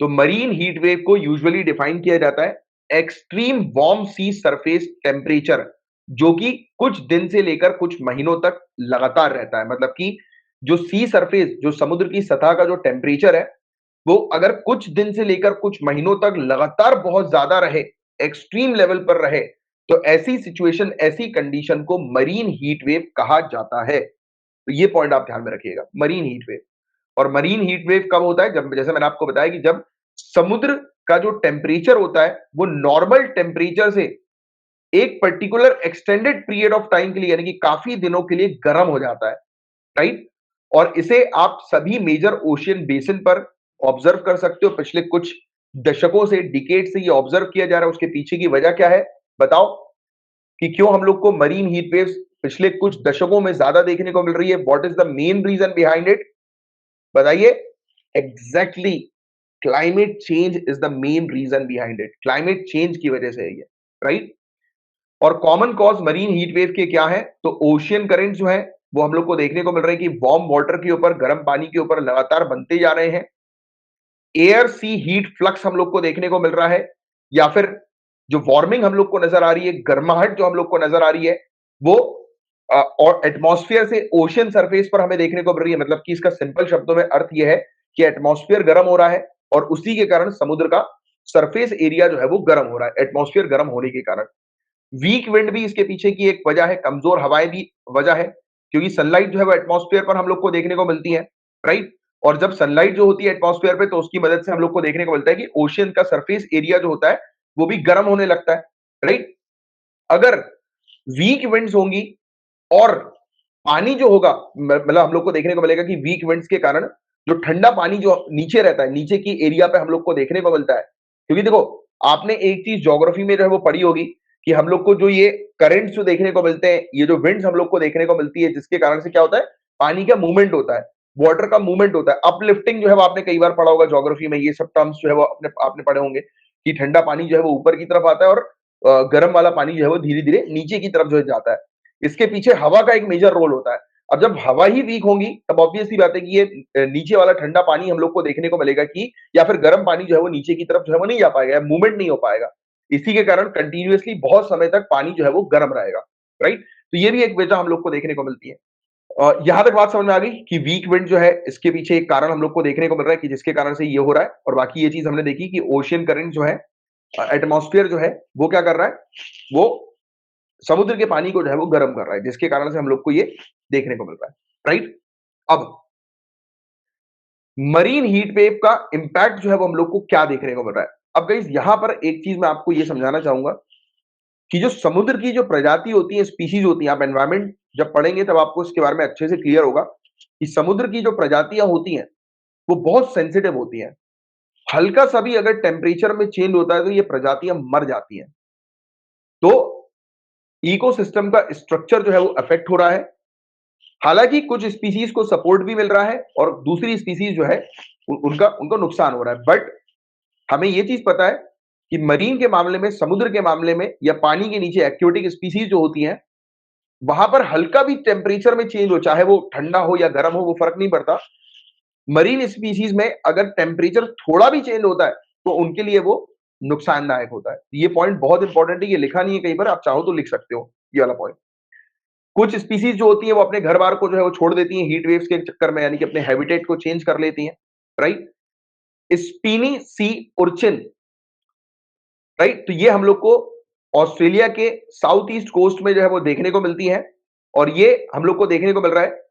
तो मरीन हीट वेव को यूजुअली डिफाइन किया जाता है एक्सट्रीम वार्म सी सरफेस टेम्परेचर, जो कि कुछ दिन से लेकर कुछ महीनों तक लगातार रहता है। मतलब कि जो सी सरफेस, जो समुद्र की सतह का जो टेम्परेचर है, वो अगर कुछ दिन से लेकर कुछ महीनों तक लगातार बहुत ज्यादा रहे, एक्सट्रीम लेवल पर रहे, तो ऐसी सिचुएशन, ऐसी कंडीशन को मरीन हीट वेव कहा जाता है। तो ये पॉइंट आप ध्यान में रखिएगा, मरीन हीट वेव। और मरीन हीट वेव कब होता है? जब, जैसे मैंने आपको बताया कि जब समुद्र का जो टेम्परेचर होता है वो नॉर्मल टेम्परेचर से एक particular extended period of time के लिए, यानी कि काफी दिनों के लिए गर्म हो जाता है, राइट। और इसे आप सभी मेजर ओशियन बेसिन पर ऑब्जर्व कर सकते हो। पिछले कुछ दशकों से, डिकेड से ये ऑब्जर्व किया जा रहा है। उसके पीछे की वजह क्या है बताओ, कि क्यों हम लोग को मरीन हीट वेव्स पिछले कुछ दशकों में ज्यादा देखने को मिल रही है? What is the main reason behind it? बताइए। Exactly, climate change is the main reason behind it. Climate change की वजह से है ये, राइट। और common cause marine heat wave के क्या है? तो ओशियन करंट जो है वो हम लोग को देखने को मिल रहा है कि वार्म वाटर के ऊपर, गर्म पानी के ऊपर लगातार बनते जा रहे हैं। एयर सी हीट फ्लक्स हम लोग को देखने को मिल रहा है, या फिर जो वार्मिंग हम लोग को नजर आ रही है, गर्माहट जो हम लोग को नजर आ रही है, वो और एटमॉस्फेयर से ओशियन सरफेस पर हमें देखने को मिल रही है। मतलब कि इसका सिंपल शब्दों में अर्थ यह है कि एटमॉस्फेयर गर्म हो रहा है और उसी के कारण समुद्र का सरफेस एरिया जो है वो गर्म हो रहा है, एटमॉस्फेयर गर्म होने के कारण। वीक विंड भी इसके पीछे की एक वजह है, कमजोर हवाएं भी वजह है, क्योंकि सनलाइट जो है वो एटमॉस्फेयर पर हम लोग को देखने को मिलती है, राइट। और जब सनलाइट जो होती है एटमॉस्फेयर पे, तो उसकी मदद से हम लोग को देखने को मिलता है कि ओशियन का सरफेस एरिया जो होता है वो भी गर्म होने लगता है, राइट? अगर वीक विंड्स होंगी और पानी जो होगा मतलब हम लोग को देखने को मिलेगा कि वीक विंड्स के कारण जो ठंडा पानी जो नीचे रहता है, नीचे की एरिया पे हम लोग को देखने को मिलता है। क्योंकि देखो, आपने एक चीज ज्योग्राफी में जो है वो पढ़ी होगी कि हम लोग को जो ये करंट्स जो देखने को मिलते हैं, ये जो विंड्स हम लोग को देखने को मिलती है, जिसके कारण से क्या होता है, पानी का मूवमेंट होता है, वाटर का मूवमेंट होता है, अपलिफ्टिंग जो है वो आपने कई बार पढ़ा होगा ज्योग्राफी में, ये सब टर्म्स जो है वो आपने पढ़े होंगे कि ठंडा पानी जो है वो ऊपर की तरफ आता है और गर्म वाला पानी जो है वो धीरे-धीरे नीचे की तरफ जो है जाता है। इसके पीछे हवा का एक मेजर रोल होता है। अब जब हवा ही वीक होगी, तब ऑब्वियस सी बात है कि ये नीचे वाला ठंडा पानी हम लोग को देखने को मिलेगा कि या फिर गर्म पानी जो है वो नीचे की तरफ जो है वो नहीं जा पाएगा, मूवमेंट नहीं हो पाएगा। इसी के कारण कंटीन्यूअसली बहुत समय तक पानी जो है वो गर्म रहेगा, राइट? तो ये भी एक वजह हम लोग को देखने को मिलती है। यहां तक बात समझ में आ गई कि वीक विंड जो है, इसके पीछे एक कारण हम लोग को देखने को मिल रहा है कि जिसके कारण से ये हो रहा है, और बाकी ये चीज हमने देखी कि ओशियन करंट जो है, एटमॉस्फेयर जो है, वो क्या कर रहा है, वो समुद्र के पानी को जो है वो गर्म कर रहा है, जिसके कारण से हम लोग को ये देखने को मिल रहा है, राइट? अब मरीन हीट वेव का इंपैक्ट जो है वो हम लोग को क्या देखने को मिल रहा है? अब गाइस यहां पर एक चीज मैं आपको ये समझाना चाहूंगा कि जो समुद्र की जो प्रजाति होती है, स्पीशीज होती है, आप एनवायरमेंट जब पढ़ेंगे तब आपको इसके बारे में अच्छे से क्लियर होगा कि समुद्र की जो प्रजातियां होती हैं, वो बहुत सेंसिटिव होती हैं। हल्का सा भी अगर टेम्परेचर में चेंज होता है तो ये प्रजातियां मर जाती हैं। तो इकोसिस्टम का स्ट्रक्चर जो है वो अफेक्ट हो रहा है। हालांकि कुछ स्पीशीज को सपोर्ट भी मिल रहा है और दूसरी स्पीशीज जो है उनका उनको नुकसान हो रहा है। बट हमें ये चीज पता है कि मरीन के मामले में, समुद्र के मामले में या पानी के नीचे एक्वेटिक स्पीशीज जो होती हैं, वहां पर हल्का भी टेम्परेचर में चेंज हो, चाहे वो ठंडा हो या गर्म हो, वो फर्क नहीं पड़ता। मरीन स्पीशीज में अगर टेम्परेचर थोड़ा भी चेंज होता है तो उनके लिए वो नुकसानदायक होता है। ये पॉइंट बहुत इंपॉर्टेंट है, ये लिखा नहीं है कहीं पर, आप चाहो तो लिख सकते हो ये वाला पॉइंट। कुछ स्पीशीज जो होती है वो अपने घर बार को जो है वो छोड़ देती हैं हीट वेव्स के चक्कर में, यानी कि अपने हैबिटेट को चेंज कर लेती हैं, राइट? स्पीनी सी उर्चिन, राइट? तो ये हम लोग को ऑस्ट्रेलिया के साउथ ईस्ट कोस्ट में जो है वो देखने को मिलती है, और ये हम लोग को देखने को मिल रहा है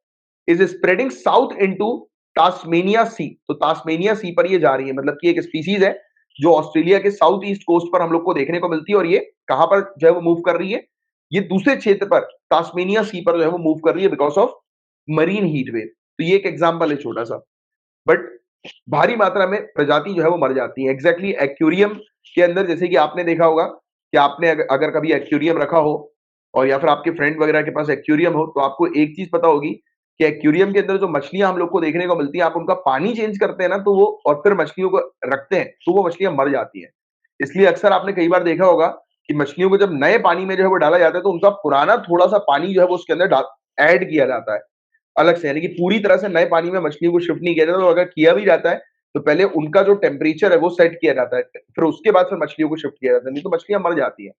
is spreading south into Tasmania सी। तो टास्मेनिया सी पर ये जा रही है, मतलब कि एक स्पीसीज है जो ऑस्ट्रेलिया के साउथ ईस्ट कोस्ट पर हम लोग को देखने को मिलती है, और ये कहां पर जो है वो मूव कर रही है, ये दूसरे क्षेत्र पर टास्मेनिया सी पर जो है वो मूव कर रही है because of marine heat wave. तो ये एक एग्जांपल है छोटा सा। बट भारी मात्रा में प्रजाति जो है वो मर जाती है। एग्जैक्टली एक्वेरियम के अंदर, जैसे कि आपने देखा होगा कि आपने अगर कभी एक्वेरियम रखा हो, और या फिर आपके फ्रेंड वगैरह के पास एक्वेरियम हो, तो आपको एक चीज पता होगी कि एक्वेरियम के अंदर जो मछलियां हम लोग को देखने को मिलती हैं, आप उनका पानी चेंज करते हैं ना, तो वो और फिर मछलियों को रखते हैं तो वो मछलियां मर जाती हैं। इसलिए अक्सर आपने कई बार देखा होगा कि मछलियों को जब नए पानी में जो है वो डाला जाता है, तो उनका पुराना थोड़ा सा पानी जो है वो उसके अंदर ऐड किया जाता है अलग से, यानी कि पूरी तरह से नए पानी में मछलियों को शिफ्ट नहीं किया जाता। तो अगर किया भी जाता है तो पहले उनका जो टेम्परेचर है वो सेट किया जाता है, फिर उसके बाद फिर मछलियों को शिफ्ट किया जाता है, नहीं तो मछलियां मर जाती है,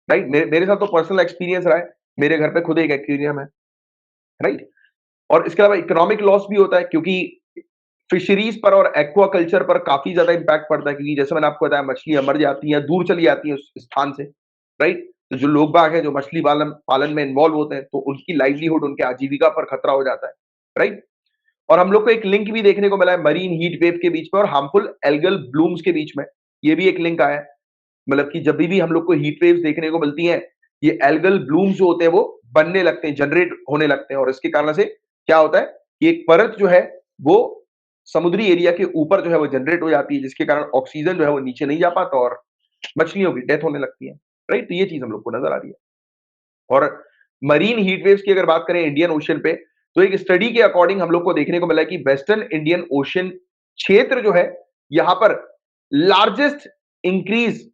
राइट? मेरे साथ तो पर्सनल एक्सपीरियंस रहा है, मेरे घर पे खुद एक एक्वेरियम है, राइट? और इसके अलावा इकोनॉमिक लॉस भी होता है, क्योंकि फिशरीज पर और एक्वा कल्चर पर काफी ज्यादा इंपैक्ट पड़ता है, क्योंकि जैसे मैंने आपको बताया मछलियां मर जाती हैं, दूर चली जाती हैं उस स्थान से, राइट? तो जो लोग बाग हैं जो मछली पालन पालन में इन्वॉल्व होते हैं, तो उनकी लाइवलीहुड, उनके आजीविका पर खतरा हो जाता है, राइट? और हम लोग को एक लिंक भी देखने को मिला है मरीन हीट वेव के बीच में और हार्मफुल एल्गल ब्लूम्स के बीच में। ये भी एक लिंक आया है, मतलब कि जब भी हम लोग को हीट वेव्स देखने को मिलती हैं, ये एल्गल ब्लूम्स जो होते हैं वो बनने लगते हैं, जनरेट होने लगते हैं, और इसके कारण से क्या होता है कि एक परत जो है वो समुद्री एरिया के ऊपर जो है वो जनरेट हो जाती है, जिसके कारण ऑक्सीजन जो है वो नीचे नहीं जा पाता और मछलियों की डेथ होने लगती है, राइट? तो ये चीज हम लोग को नजर आ रही है। और मरीन हीट वेव्स की अगर बात करें इंडियन ओशन पे, तो एक स्टडी के अकॉर्डिंग हम लोग को देखने को मिला है कि वेस्टर्न इंडियन ओशन क्षेत्र जो है, यहां पर largest increase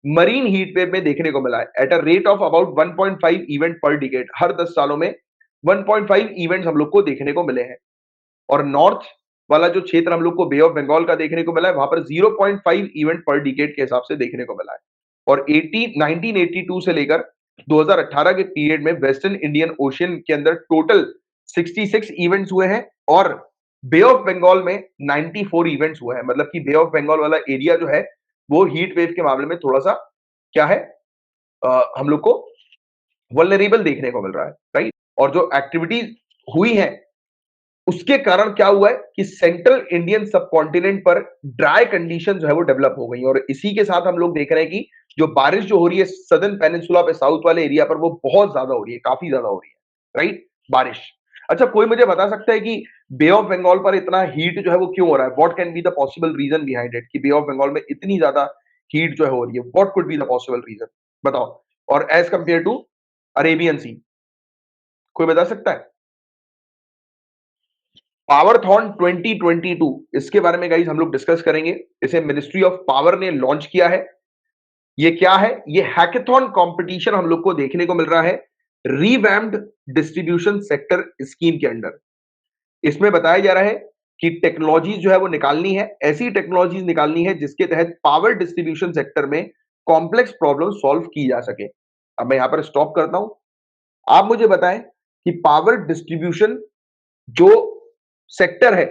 marine heat wave में देखने को मिला है at a rate of about 1.5 event पर डिकेड। हर 10 सालों में 1.5 इवेंट्स हम लोग को देखने को मिले हैं। और नॉर्थ वाला जो क्षेत्र हम लोग को बे ऑफ बंगाल का देखने को मिला है, वहां पर 0.5 इवेंट पर डिकेड के हिसाब से देखने को मिला है। और 1982 से लेकर 2018 के पीरियड में वेस्टर्न इंडियन ओशन के अंदर टोटल 66 इवेंट्स हुए हैं, और बे ऑफ बंगाल में 94 इवेंट्स हुए हैं। मतलब कि बे ऑफ बंगाल वाला एरिया जो है वो हीट वेव के मामले में थोड़ा सा क्या है, हम लोग को वल्नरेबल देखने को मिल रहा है, राइट? और जो एक्टिविटीज हुई हैं उसके कारण क्या हुआ है कि सेंट्रल इंडियन सब कॉन्टिनेंट पर ड्राई कंडीशन जो है वो डेवलप हो गई और इसी के साथ हम लोग देख रहे हैं कि जो बारिश जो हो रही है सदर्न पेनिनसुला पे साउथ वाले एरिया पर वो बहुत ज्यादा हो रही है, काफी ज्यादा हो रही है, राइट? बारिश। अच्छा, कोई मुझे बता सकता है कि बे ऑफ बंगाल पर इतना हीट जो है वो क्यों हो रहा है? What can be the possible reason behind it कि बे ऑफ बंगाल में इतनी ज्यादा हीट जो है हो रही है? What could be the possible reason? बताओ। और as compare to Arabian sea, कोई बता सकता है? पावरथॉन 2022 इसके बारे में गाइस हम लोग डिस्कस करेंगे। इसे मिनिस्ट्री ऑफ पावर ने लॉन्च किया है। ये क्या है? ये हैकेथॉन कंपटीशन हम लोग को देखने को मिल रहा है रिवैम्प्ड डिस्ट्रीब्यूशन सेक्टर स्कीम के अंडर। इसमें बताया जा रहा है कि टेक्नोलॉजीज जो है वो निकालनी है, ऐसी टेक्नोलॉजीज निकालनी है जिसके तहत पावर डिस्ट्रीब्यूशन सेक्टर में कॉम्प्लेक्स प्रॉब्लम सॉल्व की जा सके। अब मैं यहां पर स्टॉप करता हूं। आप मुझे बताएं कि पावर डिस्ट्रीब्यूशन जो सेक्टर है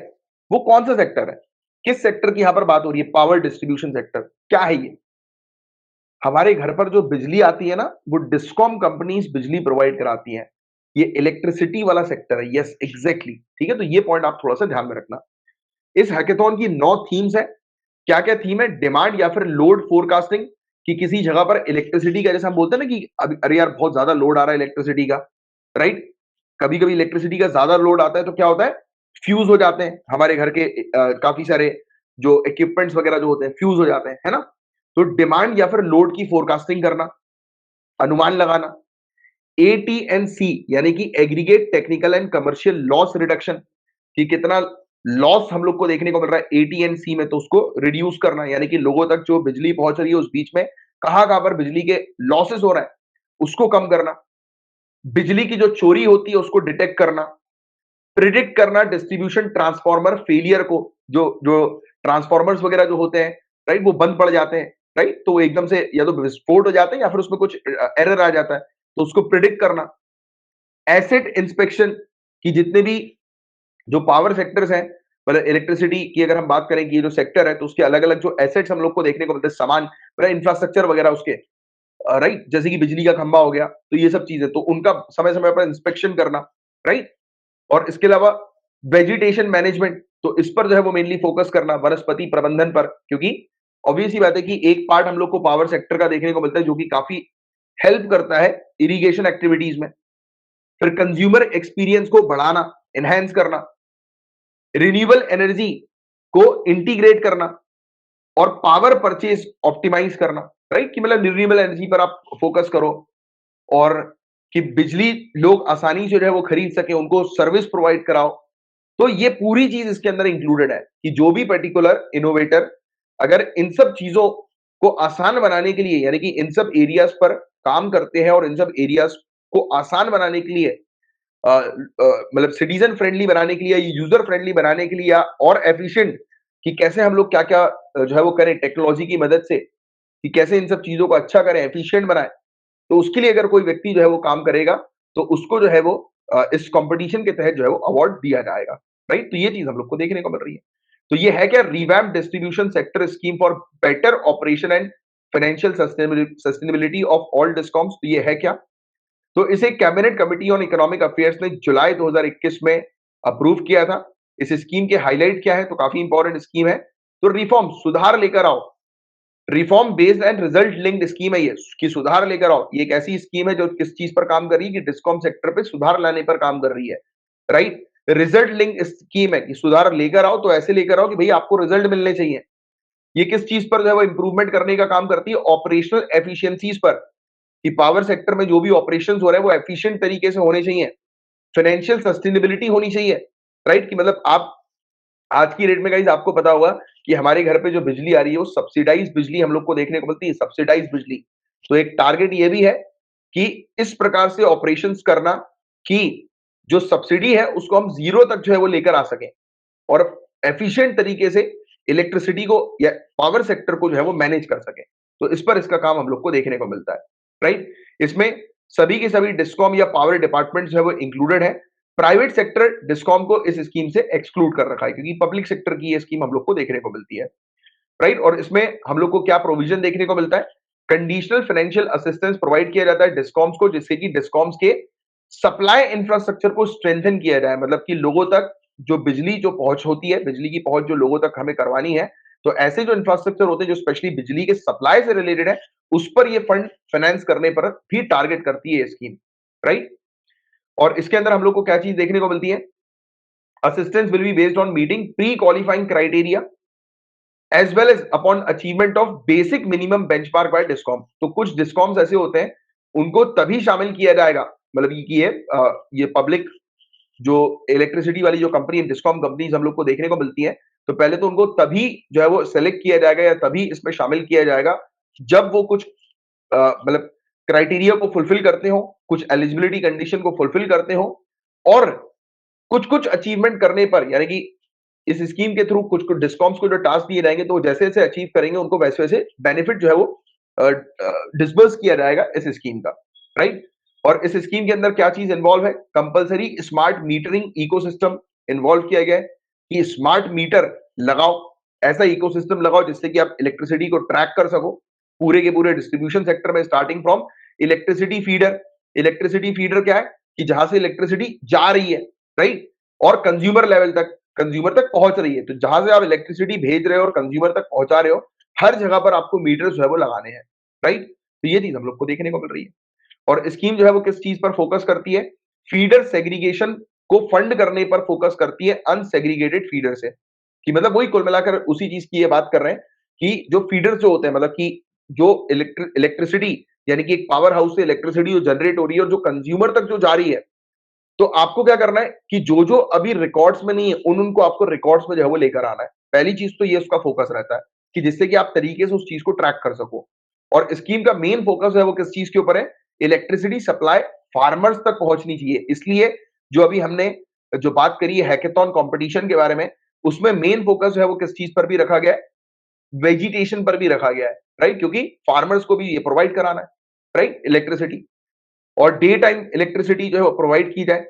वो कौन सा सेक्टर है? किस सेक्टर की यहां पर बात हो रही है? पावर डिस्ट्रीब्यूशन सेक्टर क्या है ये? हमारे घर पर जो बिजली आती है ना, वो डिस्कॉम कंपनीज बिजली प्रोवाइड कराती हैं। ये इलेक्ट्रिसिटी वाला सेक्टर है। यस, एग्जैक्टली, ठीक है। तो ये पॉइंट आप थोड़ा सा ध्यान में रखना। इस हैकेथॉन की 9 थीम्स है। क्या क्या थीम है? डिमांड या फिर लोड फोरकास्टिंग, कि किसी जगह पर इलेक्ट्रिसिटी का, जैसे हम बोलते हैं ना कि अभी अरे यार बहुत ज्यादा लोड आ रहा है इलेक्ट्रिसिटी का, राइट? कभी कभी इलेक्ट्रिसिटी का ज्यादा लोड आता है तो क्या होता है? फ्यूज हो जाते हैं हमारे घर के काफी सारे जो इक्विपमेंट्स वगैरह जो होते हैं फ्यूज हो जाते हैं, है ना? तो डिमांड या फिर लोड की फोरकास्टिंग करना, अनुमान लगाना। एटीएनसी यानी कि aggregate technical and commercial loss reduction, कि कितना लॉस हम लोग को देखने को मिल रहा है एटीएनसी में, तो उसको रिड्यूस करना, यानी कि लोगों तक जो बिजली पहुंच रही है उस बीच में कहां कहां पर बिजली के लॉसेस हो रहा है उसको कम करना। बिजली की जो चोरी होती है उसको डिटेक्ट करना। प्रिडिक्ट करना डिस्ट्रीब्यूशन ट्रांसफार्मर फेलियर को, जो जो ट्रांसफार्मर्स वगैरह जो होते हैं, राइट, वो बंद पड़ जाते हैं, राइट, तो वो एकदम से या तो विस्फोट हो जाते हैं या फिर उसमें कुछ एरर आ जाता है, तो उसको प्रिडिक्ट करना। एसेट इंस्पेक्शन, कि जितने भी जो पावर सेक्टर्स हैं, मतलब इलेक्ट्रिसिटी की अगर हम बात करें कि ये जो सेक्टर है तो उसके अलग अलग जो एसेट्स हम लोग को देखने को मिलते हैं, सामान, मतलब इंफ्रास्ट्रक्चर वगैरह उसके, राइट, जैसे कि बिजली का खंभा हो गया, तो ये सब चीजें, तो उनका समय समय पर इंस्पेक्शन करना, राइट। और इसके अलावा वेजिटेशन मैनेजमेंट, तो इस पर जो है वो मेनली फोकस करना, वनस्पति प्रबंधन पर, क्योंकि ऑब्वियस ही बात है कि एक पार्ट हम लोग को पावर सेक्टर का देखने को मिलता है जो कि काफी हेल्प करता है इरिगेशन एक्टिविटीज में। फिर कंज्यूमर एक्सपीरियंस को बढ़ाना, एनहेंस करना, रिन्यूएबल एनर्जी को इंटीग्रेट करना और पावर परचेज ऑप्टिमाइज करना, राइट, कि मतलब रिन्यूएबल एनर्जी पर आप फोकस करो और कि बिजली लोग आसानी से जो है वो खरीद सके, उनको सर्विस प्रोवाइड कराओ। तो ये पूरी चीज इसके अंदर इंक्लूडेड है कि जो भी पर्टिकुलर इनोवेटर अगर इन सब चीजों को आसान बनाने के लिए, यानी कि इन सब एरियाज पर काम करते हैं और इन सब एरियाज को आसान बनाने के लिए, मतलब सिटीजन फ्रेंडली बनाने के लिए, यूजर फ्रेंडली बनाने के लिए, या और एफिशिएंट, कि कैसे हम लोग क्या क्या जो है वो करें टेक्नोलॉजी की मदद से, कि कैसे इन सब चीजों को अच्छा करें, एफिशिएंट बनाएं। तो उसके लिए अगर कोई व्यक्ति जो है वो काम करेगा तो उसको जो है वो इस कंपटीशन के तहत जो है वो अवार्ड दिया जाएगा, राइट। तो ये चीज हम लोग को देखने को मिल रही है। तो ये है क्या? Revamp distribution sector scheme for better operation and financial sustainability of all discoms. तो ये है क्या? तो इसे cabinet committee on economic affairs ने जुलाई 2021 में अप्रूव किया था। इस स्कीम के हाईलाइट क्या है? तो काफी इंपॉर्टेंट स्कीम है। तो रिफॉर्म, सुधार लेकर आओ। Reform based and result linked scheme है ये, कि सुधार लेकर आओ। ये एक ऐसी स्कीम है जो किस चीज पर काम कर रही है? कि डिस्कॉम सेक्टर पे सुधार लाने पर काम कर रही है, राइट। रिजल्ट लिंक स्कीम है कि सुधार लेकर आओ तो ऐसे लेकर आओ कि भाई आपको रिजल्ट मिलने चाहिए। ये किस चीज पर जो है वो इंप्रूवमेंट करने का काम करती है? ऑपरेशनल एफिशिएंसीज पर, कि पावर सेक्टर में जो भी ऑपरेशंस हो रहे हैं वो एफिशिएंट तरीके से होने चाहिए। फाइनेंशियल सस्टेनेबिलिटी होनी चाहिए, राइट, कि मतलब आप आज की डेट में गाइस आपको पता होगा कि हमारे घर पे जो बिजली आ रही है वो सब्सिडाइज बिजली हम लोग को देखने को मिलती है, सब्सिडाइज बिजली। तो एक टारगेट ये भी है कि इस प्रकार से ऑपरेशंस करना कि जो सब्सिडी है उसको हम जीरो तक जो है वो लेकर आ सके और एफिशिएंट तरीके से इलेक्ट्रिसिटी को या पावर सेक्टर को जो है वो मैनेज कर सके। तो इस पर इसका काम हम लोग को देखने को मिलता है, राइट। इसमें सभी के सभी डिस्कॉम या पावर डिपार्टमेंट जो है वो इंक्लूडेड है। प्राइवेट सेक्टर डिस्कॉम को इस स्कीम से एक्सक्लूड कर रखा है क्योंकि पब्लिक सेक्टर की ये स्कीम हम लोग को देखने को मिलती है, राइट। और इसमें हम लोग को क्या प्रोविजन देखने को मिलता है? कंडीशनल फाइनेंशियल असिस्टेंस प्रोवाइड किया जाता है डिस्कॉम्स को, जिससे कि डिस्कॉम्स के सप्लाई इंफ्रास्ट्रक्चर को स्ट्रेंथन किया जाए, मतलब कि लोगों तक जो बिजली जो पहुँच होती है, बिजली की पहुँच जो लोगों तक हमें करवानी है, तो ऐसे जो इंफ्रास्ट्रक्चर होते हैं जो स्पेशली बिजली के सप्लाई से रिलेटेड है, उस पर ये फंड फाइनेंस करने पर भी टारगेट करती है ये स्कीम, राइट? और इसके अंदर हम लोग को क्या चीज़ देखने को मिलती है? Assistance will be based on meeting pre qualifying criteria as well as upon achievement of basic minimum benchmark by discom. तो कुछ डिस्कॉम्स ऐसे होते हैं, उनको तभी शामिल किया जाएगा, मतलब ये पब्लिक जो इलेक्ट्रिसिटी वाली जो कंपनी डिस्कॉम कंपनीज हम लोग को देखने को मिलती हैं, तो पहले तो उनको तभी जो है वो सेलेक्ट किया जाएगा या तभी इसमें शामिल किया जाएगा जब वो कुछ मतलब क्राइटेरिया को फुलफिल करते हो, कुछ एलिजिबिलिटी कंडीशन को फुलफिल करते हो और कुछ कुछ अचीवमेंट करने पर, यानी कि इस स्कीम के थ्रू कुछ कुछ डिस्कॉम्स को जो टास्क दिए जाएंगे तो वो जैसे जैसे अचीव करेंगे उनको वैसे वैसे बेनिफिट जो है वो डिसबर्स किया जाएगा इस स्कीम का, राइट? और इस स्कीम के अंदर क्या चीज इन्वॉल्व है? Compulsory smart metering ecosystem involve किया गया है कि स्मार्ट मीटर लगाओ, ऐसा इकोसिस्टम लगाओ जिससे कि आप इलेक्ट्रिसिटी को ट्रैक कर सको पूरे के पूरे डिस्ट्रीब्यूशन सेक्टर में, starting from electricity feeder. Electricity feeder क्या है? कि जहां से इलेक्ट्रिसिटी जा रही है, राइट, और कंज्यूमर लेवल तक, कंज्यूमर तक पहुंच रही है। तो जहां से आप इलेक्ट्रिसिटी भेज रहे हो और कंज्यूमर तक पहुंचा रहे हो, हर जगह पर आपको मीटर जो है वो लगाने हैं, राइट? तो ये चीज हम लोग को देखने को मिल रही है। और स्कीम जो है वो किस चीज पर फोकस करती है? फीडर सेग्रीगेशन को फंड करने पर फोकस करती है अनसेग्रीगेटेड फीडर से। कि मतलब वही कुल मिलाकर उसी चीज की ये बात कर रहे हैं कि जो फीडर्स जो होते हैं, मतलब कि जो इलेक्ट्रिसिटी, यानी कि एक पावर हाउस से इलेक्ट्रिसिटी जो जनरेट हो रही है और जो कंज्यूमर तक जो जा रही है, तो आपको क्या करना है कि जो जो अभी रिकॉर्ड्स में नहीं है उन उनको आपको रिकॉर्ड्स में जो है वो लेकर आना है। पहली चीज तो ये उसका फोकस रहता है कि जिससे कि आप तरीके से उस चीज को ट्रैक कर सको। और स्कीम का मेन फोकस है वो किस चीज के ऊपर है? इलेक्ट्रिसिटी सप्लाई फार्मर्स तक पहुंचनी चाहिए। इसलिए जो अभी हमने जो बात करी है हैकेथॉन कंपटीशन के बारे में, उसमें मेन फोकस जो है वो किस चीज पर भी रखा गया है? वेजिटेशन पर भी रखा गया है, राइट? क्योंकि फार्मर्स को भी ये प्रोवाइड कराना है, राइट, इलेक्ट्रिसिटी। और डे टाइम इलेक्ट्रिसिटी जो है वो प्रोवाइड की जाए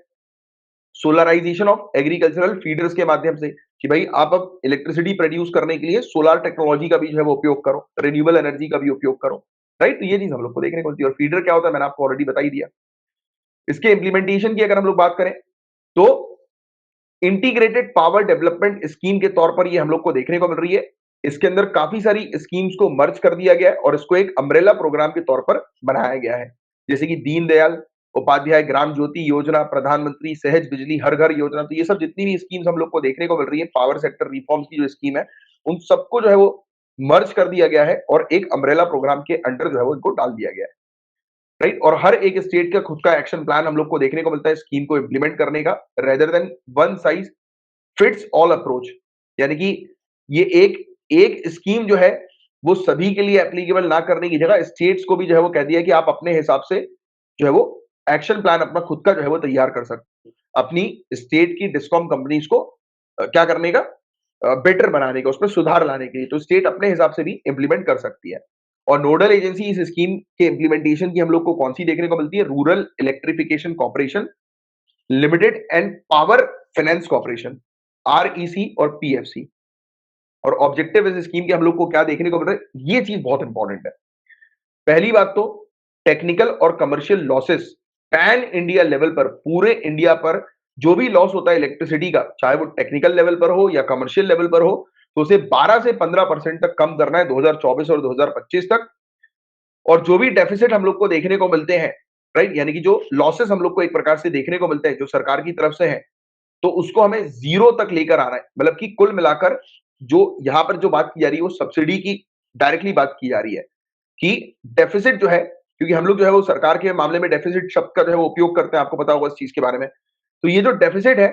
सोलराइजेशन ऑफ एग्रीकल्चरल फीडर्स के माध्यम से, कि भाई आप अब इलेक्ट्रिसिटी प्रोड्यूस करने के लिए सोलर टेक्नोलॉजी का भी जो है वो उपयोग करो, रिन्यूएबल एनर्जी का भी उपयोग करो, राइट? तो ये चीज हम लोग को देखने को मिलती है। और फीडर क्या होता है मैंने आपको ऑलरेडी बता ही दिया। इसके इंप्लीमेंटेशन की अगर हम लोग बात करें तो इंटीग्रेटेड पावर डेवलपमेंट स्कीम के तौर पर ये हम लोग को देखने को मिल रही है। इसके अंदर काफी सारी स्कीम्स को मर्ज कर दिया गया है और इसको एक अम्ब्रेला प्रोग्राम के तौर पर बनाया गया है, जैसे कि दीनदयाल उपाध्याय ग्राम ज्योति योजना, प्रधानमंत्री सहज बिजली हर घर योजना। तो ये सब जितनी भी स्कीम्स हम लोग को देखने को मिल रही है पावर सेक्टर रिफॉर्म्स की जो स्कीम है, उन सबको जो है वो मर्ज कर दिया गया है और एक अम्ब्रेला प्रोग्राम के अंडर जो है वो इनको डाल दिया गया है, राइट? और हर एक स्टेट का खुद का एक्शन प्लान हम लोग को देखने को मिलता है स्कीम को इंप्लीमेंट करने का, rather than one size fits all approach. यानी कि ये एक एक स्कीम जो है वो सभी के लिए एप्लीकेबल ना करने की जगह स्टेट्स को भी जो है वो कह दिया कि आप अपने हिसाब से जो है वो एक्शन प्लान अपना खुद का जो है वो तैयार कर सकते हो अपनी स्टेट की डिस्कॉम कंपनीज को क्या करने का, बेटर बनाने का, उसमें सुधार लाने के लिए। तो स्टेट अपने हिसाब से भी इंप्लीमेंट कर सकती है। और नोडल एजेंसी इस स्कीम के इंप्लीमेंटेशन की हम लोग को कौन सी देखने को मिलती है? Rural electrification corporation limited and power finance corporation, REC और पीएफसी। और ऑब्जेक्टिव इस स्कीम के हम लोग को क्या देखने को मिल रहा है? ये चीज बहुत इंपॉर्टेंट है। पहली बात तो टेक्निकल और commercial losses pan India level पर, पूरे इंडिया पर जो भी लॉस होता है इलेक्ट्रिसिटी का, चाहे वो टेक्निकल लेवल पर हो या कमर्शियल लेवल पर हो, तो उसे 12 से 15% तक कम करना है 2024 और 2025 तक। और जो भी डेफिसिट हम लोग को देखने को मिलते हैं, राइट, यानी कि जो लॉसेस हम लोग को एक प्रकार से देखने को मिलते हैं जो सरकार की तरफ से है, तो उसको हमें जीरो तक लेकर आना है। मतलब कि कुल मिलाकर जो यहां पर जो बात की जा रही है वो सब्सिडी की डायरेक्टली बात की जा रही है कि डेफिसिट जो है, क्योंकि हम लोग जो है वो सरकार के मामले में डेफिसिट शब्द का जो है वो उपयोग करते हैं, आपको पता होगा इस चीज के बारे में। तो ये जो डेफिसिट है,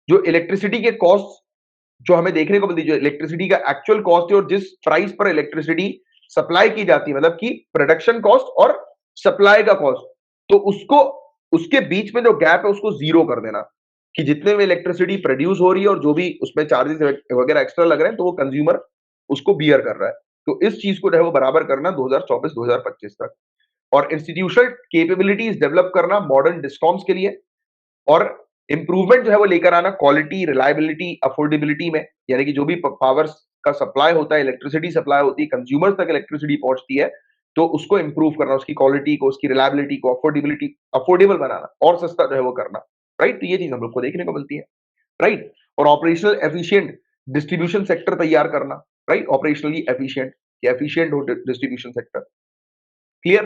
जो इलेक्ट्रिसिटी के कॉस्ट जो हमें देखने को मिलती है, जो इलेक्ट्रिसिटी का एक्चुअल कॉस्ट है और जिस प्राइस पर इलेक्ट्रिसिटी सप्लाई की जाती है, मतलब कि प्रोडक्शन कॉस्ट और सप्लाई का कॉस्ट, तो उसको, उसके बीच में जो गैप है उसको जीरो कर देना, कि जितने में इलेक्ट्रिसिटी प्रोड्यूस हो रही है और जो भी उसमें चार्जेस वगैरह एक्स्ट्रा लग रहे हैं तो वो कंज्यूमर उसको बियर कर रहा है। तो इस चीज को जो है वो बराबर करना 2024-2025 तक। और इंस्टीट्यूशनल कैपेबिलिटीज डेवलप करना मॉडर्न डिस्कॉम्स के लिए, और इंप्रूवमेंट जो है वो लेकर आना क्वालिटी, रिलायबिलिटी, अफोर्डेबिलिटी में। यानी कि जो भी पावर का सप्लाई होता है, इलेक्ट्रिसिटी सप्लाई होती है, कंज्यूमर तक इलेक्ट्रिसिटी पहुंचती है, तो उसको इंप्रूव करना, उसकी क्वालिटी को, उसकी रिलायबिलिटी को, अफोर्डेबल बनाना और सस्ता जो है वो करना, राइट? तो ये चीज हम लोग को देखने को मिलती है, राइट? और ऑपरेशनल एफिशिएंट डिस्ट्रीब्यूशन सेक्टर तैयार करना, राइट? ऑपरेशनली एफिशिएंट, या एफिशिएंट हो डिस्ट्रीब्यूशन सेक्टर। क्लियर?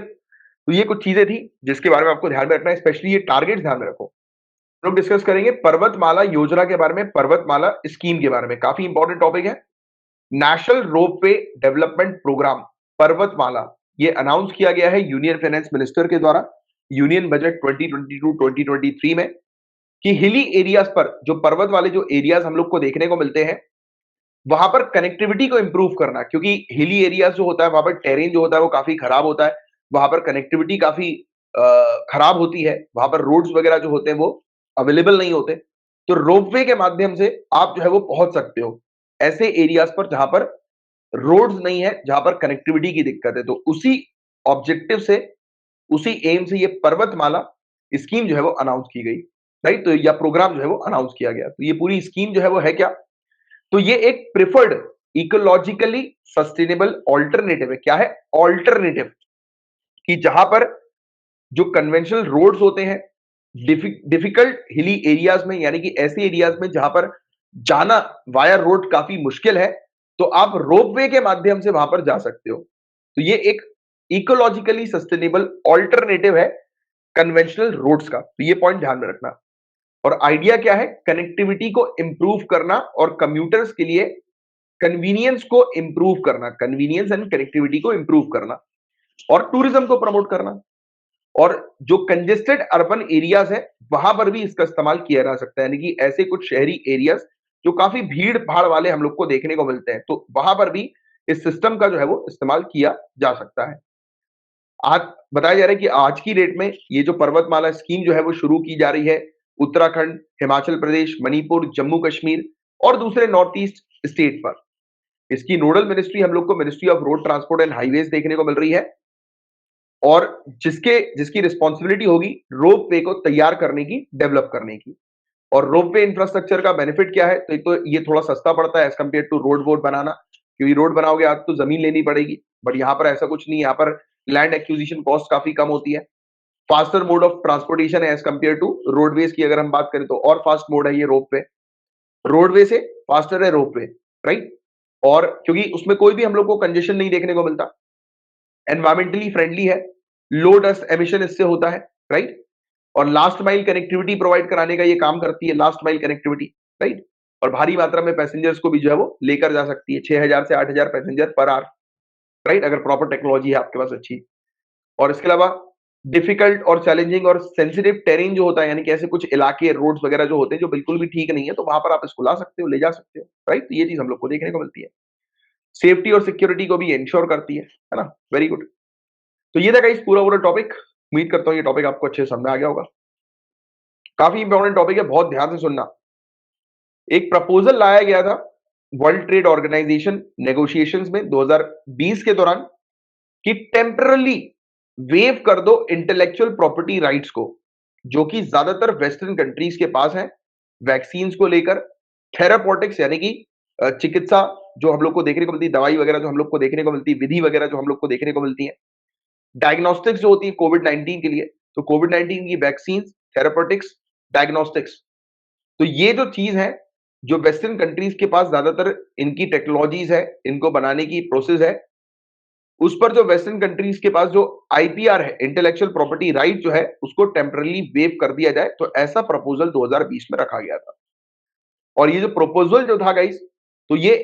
तो ये कुछ चीजें थी जिसके बारे में आपको ध्यान में रखना है, स्पेशली ये टारगेट ध्यान में रखो। हम लोग डिस्कस करेंगे पर्वतमाला योजना के बारे में, पर्वतमाला स्कीम के बारे में, काफी इंपॉर्टेंट टॉपिक है। नेशनल रोपवे डेवलपमेंट प्रोग्राम पर्वतमाला, ये अनाउंस किया गया है यूनियन फाइनेंस मिनिस्टर के द्वारा यूनियन बजट 2022-2023 में, कि हिली एरियाज पर, जो पर्वत वाले जो एरियाज हम लोग को देखने को मिलते हैं, वहां पर कनेक्टिविटी को इंप्रूव करना, क्योंकि हिली एरियाज जो होता है वहां पर टेरेन जो होता है वो काफी खराब होता है, वहां पर कनेक्टिविटी काफी खराब होती है, वहां पर रोड्स वगैरह जो होते हैं वो अवेलेबल नहीं होते। तो रोपवे के माध्यम से आप जो है वो पहुंच सकते हो ऐसे एरियाज पर जहां पर रोड्स नहीं है, जहां पर कनेक्टिविटी की दिक्कत है। तो उसी ऑब्जेक्टिव से, उसी एम से ये पर्वतमाला स्कीम जो है वो अनाउंस की गई, राइट? तो या प्रोग्राम जो है वो अनाउंस किया गया। तो ये पूरी स्कीम जो है वो है क्या? तो ये एक प्रिफर्ड इकोलॉजिकली सस्टेनेबल ऑल्टरनेटिव है। क्या है? ऑल्टरनेटिव, कि जहां पर जो कन्वेंशनल रोड्स होते हैं डिफिकल्ट हिली एरियाज में, यानी कि ऐसे एरियाज में जहां पर जाना वाया रोड काफी मुश्किल है, तो आप रोपवे के माध्यम से वहां पर जा सकते हो। तो ये एक इकोलॉजिकली सस्टेनेबल ऑल्टरनेटिव है कन्वेंशनल रोड्स का। तो ये पॉइंट ध्यान में रखना। और आइडिया क्या है? कनेक्टिविटी को इंप्रूव करना और कम्यूटर्स के लिए कन्वीनियंस को इंप्रूव करना, कन्वीनियंस एंड कनेक्टिविटी को इंप्रूव करना, और टूरिज्म को प्रमोट करना। और जो कंजेस्टेड अर्बन एरियाज है वहां पर भी इसका इस्तेमाल किया जा सकता है, यानी कि ऐसे कुछ शहरी एरियाज जो काफी भीड़ भाड़ वाले हम लोग को देखने को मिलते हैं, तो वहां पर भी इस सिस्टम का जो है वो इस्तेमाल किया जा सकता है। आज बताया जा रहा है कि आज की डेट में ये जो पर्वतमाला स्कीम जो है वो शुरू की जा रही है उत्तराखंड, हिमाचल प्रदेश, मणिपुर, जम्मू कश्मीर और दूसरे नॉर्थ ईस्ट स्टेट पर। इसकी नोडल मिनिस्ट्री हम लोग को ministry of road transport and highways देखने को मिल रही है, और जिसकी रिस्पॉन्सिबिलिटी होगी रोप वे को तैयार करने की, डेवलप करने की। और रोप वे इंफ्रास्ट्रक्चर का बेनिफिट क्या है? तो एक तो ये थोड़ा सस्ता पड़ता है एज कम्पेयर टू रोड वोड बनाना, क्योंकि रोड बनाओगे आज तो जमीन लेनी पड़ेगी, बट यहाँ पर ऐसा कुछ नहीं, यहाँ पर लैंड एक्विजिशन कॉस्ट काफी कम होती है। फास्टर मोड ऑफ ट्रांसपोर्टेशन है एज कम्पेयर टू रोडवेज की अगर हम बात करें तो, और फास्ट मोड है ये रोप वे, रोडवे से फास्टर है रोप वे, राइट? और क्योंकि उसमें कोई भी हम लोग को कंजेशन नहीं देखने को मिलता, एनवायरमेंटली फ्रेंडली है, लो डस्ट एमिशन इससे होता है, राइट? और लास्ट माइल कनेक्टिविटी प्रोवाइड कराने का ये काम करती है, लास्ट माइल कनेक्टिविटी, राइट? और भारी मात्रा में पैसेंजर्स को भी जो है वो लेकर जा सकती है, 6000 से 8000 पैसेंजर पर आवर, राइट? अगर प्रॉपर टेक्नोलॉजी है आपके पास अच्छी। और इसके अलावा डिफिकल्ट और चैलेंजिंग और सेंसिटिव टेरेन जो होता है, यानी कि ऐसे कुछ इलाके रोड्स वगैरह जो होते हैं जो बिल्कुल भी ठीक नहीं है, तो वहां पर आप इसको ला सकते हो, ले जा सकते हो, राइट? तो ये चीज हम लोग को देखने को मिलती है। सेफ्टी और सिक्योरिटी को भी इंश्योर करती है ना? Very good. तो ये था गाइस पूरा पूरा टॉपिक। उम्मीद करता हूँ ये टॉपिक आपको अच्छे से समझ में आ गया होगा। काफी इंपॉर्टेंट टॉपिक है, बहुत ध्यान से सुनना। एक प्रपोजल लाया गया था वर्ल्ड ट्रेड ऑर्गेनाइजेशन नेगोशिएशंस में 2020 के दौरान, कि टेम्परली वेव कर दो इंटेलेक्चुअल प्रॉपर्टी राइट्स को, जो कि ज्यादातर वेस्टर्न कंट्रीज के पास है, वैक्सीन को लेकर, थेरापॉटिक्स यानी कि चिकित्सा जो हम लोग को देखने को मिलती है, दवाई वगैरह जो हम लोग को देखने को मिलती है, विधि वगैरह जो हम लोग को देखने को मिलती है, डायग्नोस्टिक्स जो होती है कोविड 19 के लिए, तो कोविड 19 की वैक्सीन, थेरापॉटिक्स, डायग्नोस्टिक्स, तो ये जो चीज है, जो वेस्टर्न कंट्रीज के पास ज्यादातर इनकी टेक्नोलॉजीज है, इनको बनाने की प्रोसेस है, उस पर जो वेस्टर्न कंट्रीज के पास जो आईपीआर है, इंटेलेक्चुअल प्रॉपर्टी राइट जो है, उसको टेम्परली वेव कर दिया जाए। तो ऐसा प्रपोजल 2020 में रखा गया था। और ये जो प्रपोजल जो था गाइस, तो ये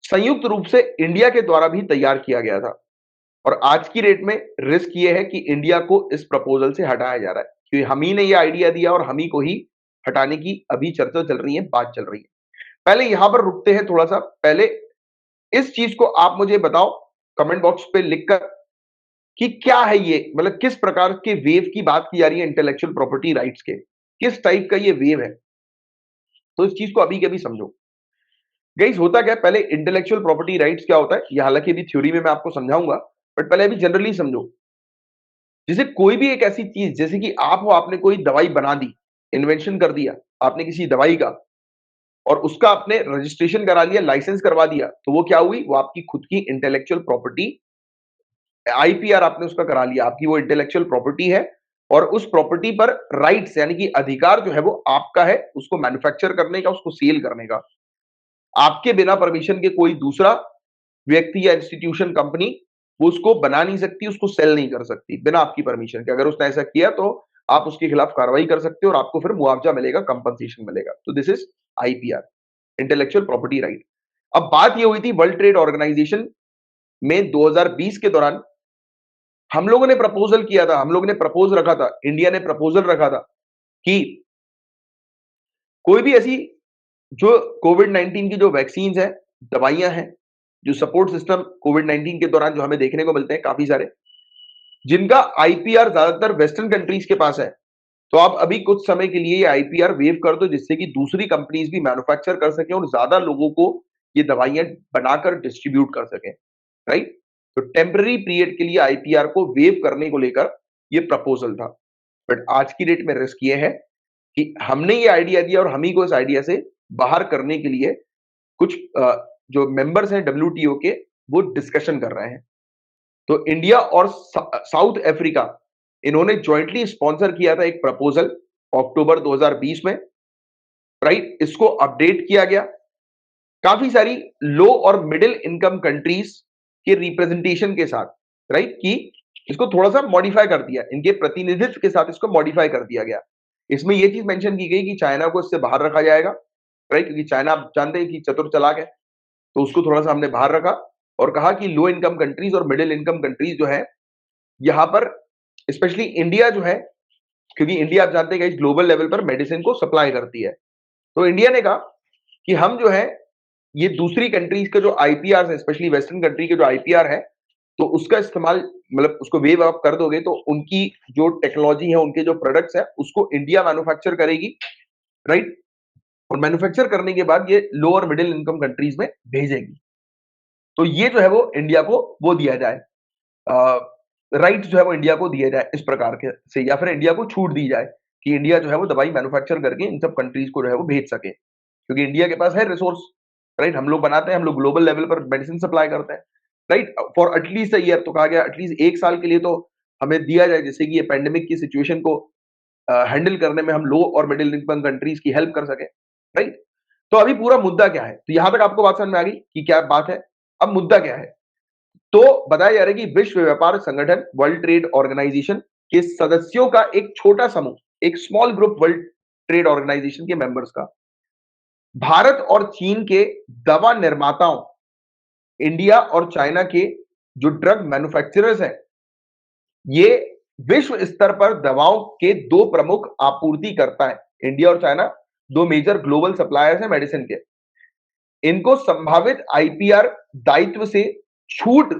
संयुक्त रूप से इंडिया के द्वारा भी तैयार किया गया था। और आज की डेट में रिस्क ये है कि इंडिया को इस प्रपोजल से हटाया जा रहा है, क्योंकि हम ही ने ये आइडिया दिया और हम ही को ही हटाने की अभी चर्चा चल रही है, बात चल रही है। पहले यहां पर रुकते हैं थोड़ा सा, पहले इस चीज को आप मुझे बताओ कमेंट बॉक्स पे लिखकर कि क्या है ये, मतलब किस प्रकार के वेव की बात की जा रही है इंटेलेक्चुअल प्रॉपर्टी राइट्स के, किस टाइप का ये वेव है। तो इस चीज को अभी के अभी समझो गाइस। होता क्या है, पहले इंटेलेक्चुअल प्रॉपर्टी राइट्स क्या होता है, ये हालांकि अभी थ्योरी में मैं आपको समझाऊंगा, बट पहले अभी जनरली समझो। जैसे कोई भी एक ऐसी चीज, जैसे कि आप हो, आपने कोई दवाई बना दी, इन्वेंशन कर दिया आपने किसी दवाई का, और उसका आपने रजिस्ट्रेशन करा लिया, लाइसेंस करवा दिया, तो वो क्या हुई, वो आपकी खुद की इंटेलेक्चुअल प्रॉपर्टी, आईपीआर आपने उसका करा लिया, आपकी वो इंटेलेक्चुअल प्रॉपर्टी है, और उस प्रॉपर्टी पर राइट्स यानी कि अधिकार जो है वो आपका है उसको मैन्युफैक्चर करने का, उसको सेल करने का। आपके बिना परमिशन के कोई दूसरा व्यक्ति या इंस्टीट्यूशन कंपनी वो उसको बना नहीं सकती, उसको सेल नहीं कर सकती बिना आपकी परमिशन के। अगर उसने ऐसा किया तो आप उसके खिलाफ कार्रवाई कर सकते हो और आपको फिर मुआवजा मिलेगा, कंपनसेशन मिलेगा। तो this is IPR, intellectual property right. अब बात ये हुई थी वर्ल्ड ट्रेड ऑर्गेनाइजेशन में 2020 के दौरान हम लोगों ने प्रपोजल किया था, हम लोगों ने प्रपोज रखा था, इंडिया ने प्रपोजल रखा था कि कोई भी ऐसी जो कोविड 19 की जो वैक्सीन है, दवाइयां हैं, जो सपोर्ट सिस्टम कोविड 19 के दौरान जो हमें देखने को मिलते हैं काफी सारे, जिनका आईपीआर ज्यादातर वेस्टर्न कंट्रीज के पास है, तो आप अभी कुछ समय के लिए आईपीआर वेव कर दो जिससे कि दूसरी कंपनीज भी मैन्युफैक्चर कर सके और ज्यादा लोगों को ये दवाइयां बनाकर डिस्ट्रीब्यूट कर सके, राइट। तो टेम्पररी पीरियड के लिए आईपीआर को वेव करने को लेकर ये प्रपोजल था। बट आज की डेट में रिस्क ये है कि हमने ये आइडिया दिया और हम ही को इस आइडिया से बाहर करने के लिए कुछ जो मेंबर्स हैं डब्ल्यूटीओ के वो डिस्कशन कर रहे हैं। तो इंडिया और साउथ अफ्रीका इन्होंने ज्वाइंटली स्पॉन्सर किया था एक प्रपोजल अक्टूबर 2020 में, राइट। इसको अपडेट किया गया काफी सारी लो और मिडिल इनकम कंट्रीज के रिप्रेजेंटेशन के साथ, राइट, कि इसको थोड़ा सा मॉडिफाई कर दिया, इनके प्रतिनिधित्व के साथ इसको मॉडिफाई कर दिया गया। इसमें यह चीज मेंशन की गई कि चाइना को इससे बाहर रखा जाएगा, राइट, क्योंकि चाइना आप जानते हैं कि चतुर चालाक है, तो उसको थोड़ा सा हमने बाहर रखा और कहा कि लो इनकम कंट्रीज और मिडिल इनकम कंट्रीज जो है यहां पर स्पेशली इंडिया जो है, क्योंकि इंडिया आप जानते हैं ग्लोबल लेवल पर मेडिसिन को सप्लाई करती है, तो इंडिया ने कहा कि हम जो है ये दूसरी कंट्रीज के जो आईपीआर है, स्पेशली वेस्टर्न कंट्री के जो आईपीआर है, तो उसका इस्तेमाल मतलब उसको वेव आप कर दोगे तो उनकी जो टेक्नोलॉजी है, उनके जो प्रोडक्ट्स है उसको इंडिया मैन्युफैक्चर करेगी, राइट, और मैन्युफैक्चर करने के बाद ये लो और मिडिल इनकम कंट्रीज में भेजेगी। तो ये जो है वो इंडिया को वो दिया जाए, राइट जो है वो इंडिया को दिया जाए इस प्रकार के से, या फिर इंडिया को छूट दी जाए कि इंडिया जो है वो दवाई मैन्युफैक्चर करके इन सब कंट्रीज को जो है वो भेज सके, क्योंकि इंडिया के पास है रिसोर्स, राइट। हम लोग बनाते हैं, हम लोग ग्लोबल लेवल पर मेडिसिन सप्लाई करते हैं, राइट, फॉर एटलीस्ट ईयर। तो कहा गया एटलीस्ट 1 साल के लिए तो हमें दिया जाए जिससे कि ये पेंडेमिक की सिचुएशन को हैंडल करने में हम लो और मिडिल इनकम कंट्रीज की हेल्प कर सके, राइट। तो अभी पूरा मुद्दा क्या है, तो यहां तक आपको बात समझ में आ गई कि क्या बात है। अब मुद्दा क्या है, तो बताया जा रहा है कि विश्व व्यापार संगठन वर्ल्ड ट्रेड ऑर्गेनाइजेशन के सदस्यों का एक छोटा समूह, एक small group world trade organization के मेंबर्स का भारत और चीन के दवा निर्माताओं, इंडिया और चाइना के जो ड्रग मैन्युफैक्चरर्स हैं, ये विश्व स्तर पर दवाओं के दो प्रमुख आपूर्तिकर्ता हैं। इंडिया और चाइना दो मेजर ग्लोबल सप्लायर्स हैं मेडिसिन के। इनको संभावित आईपीआर दायित्व से छूट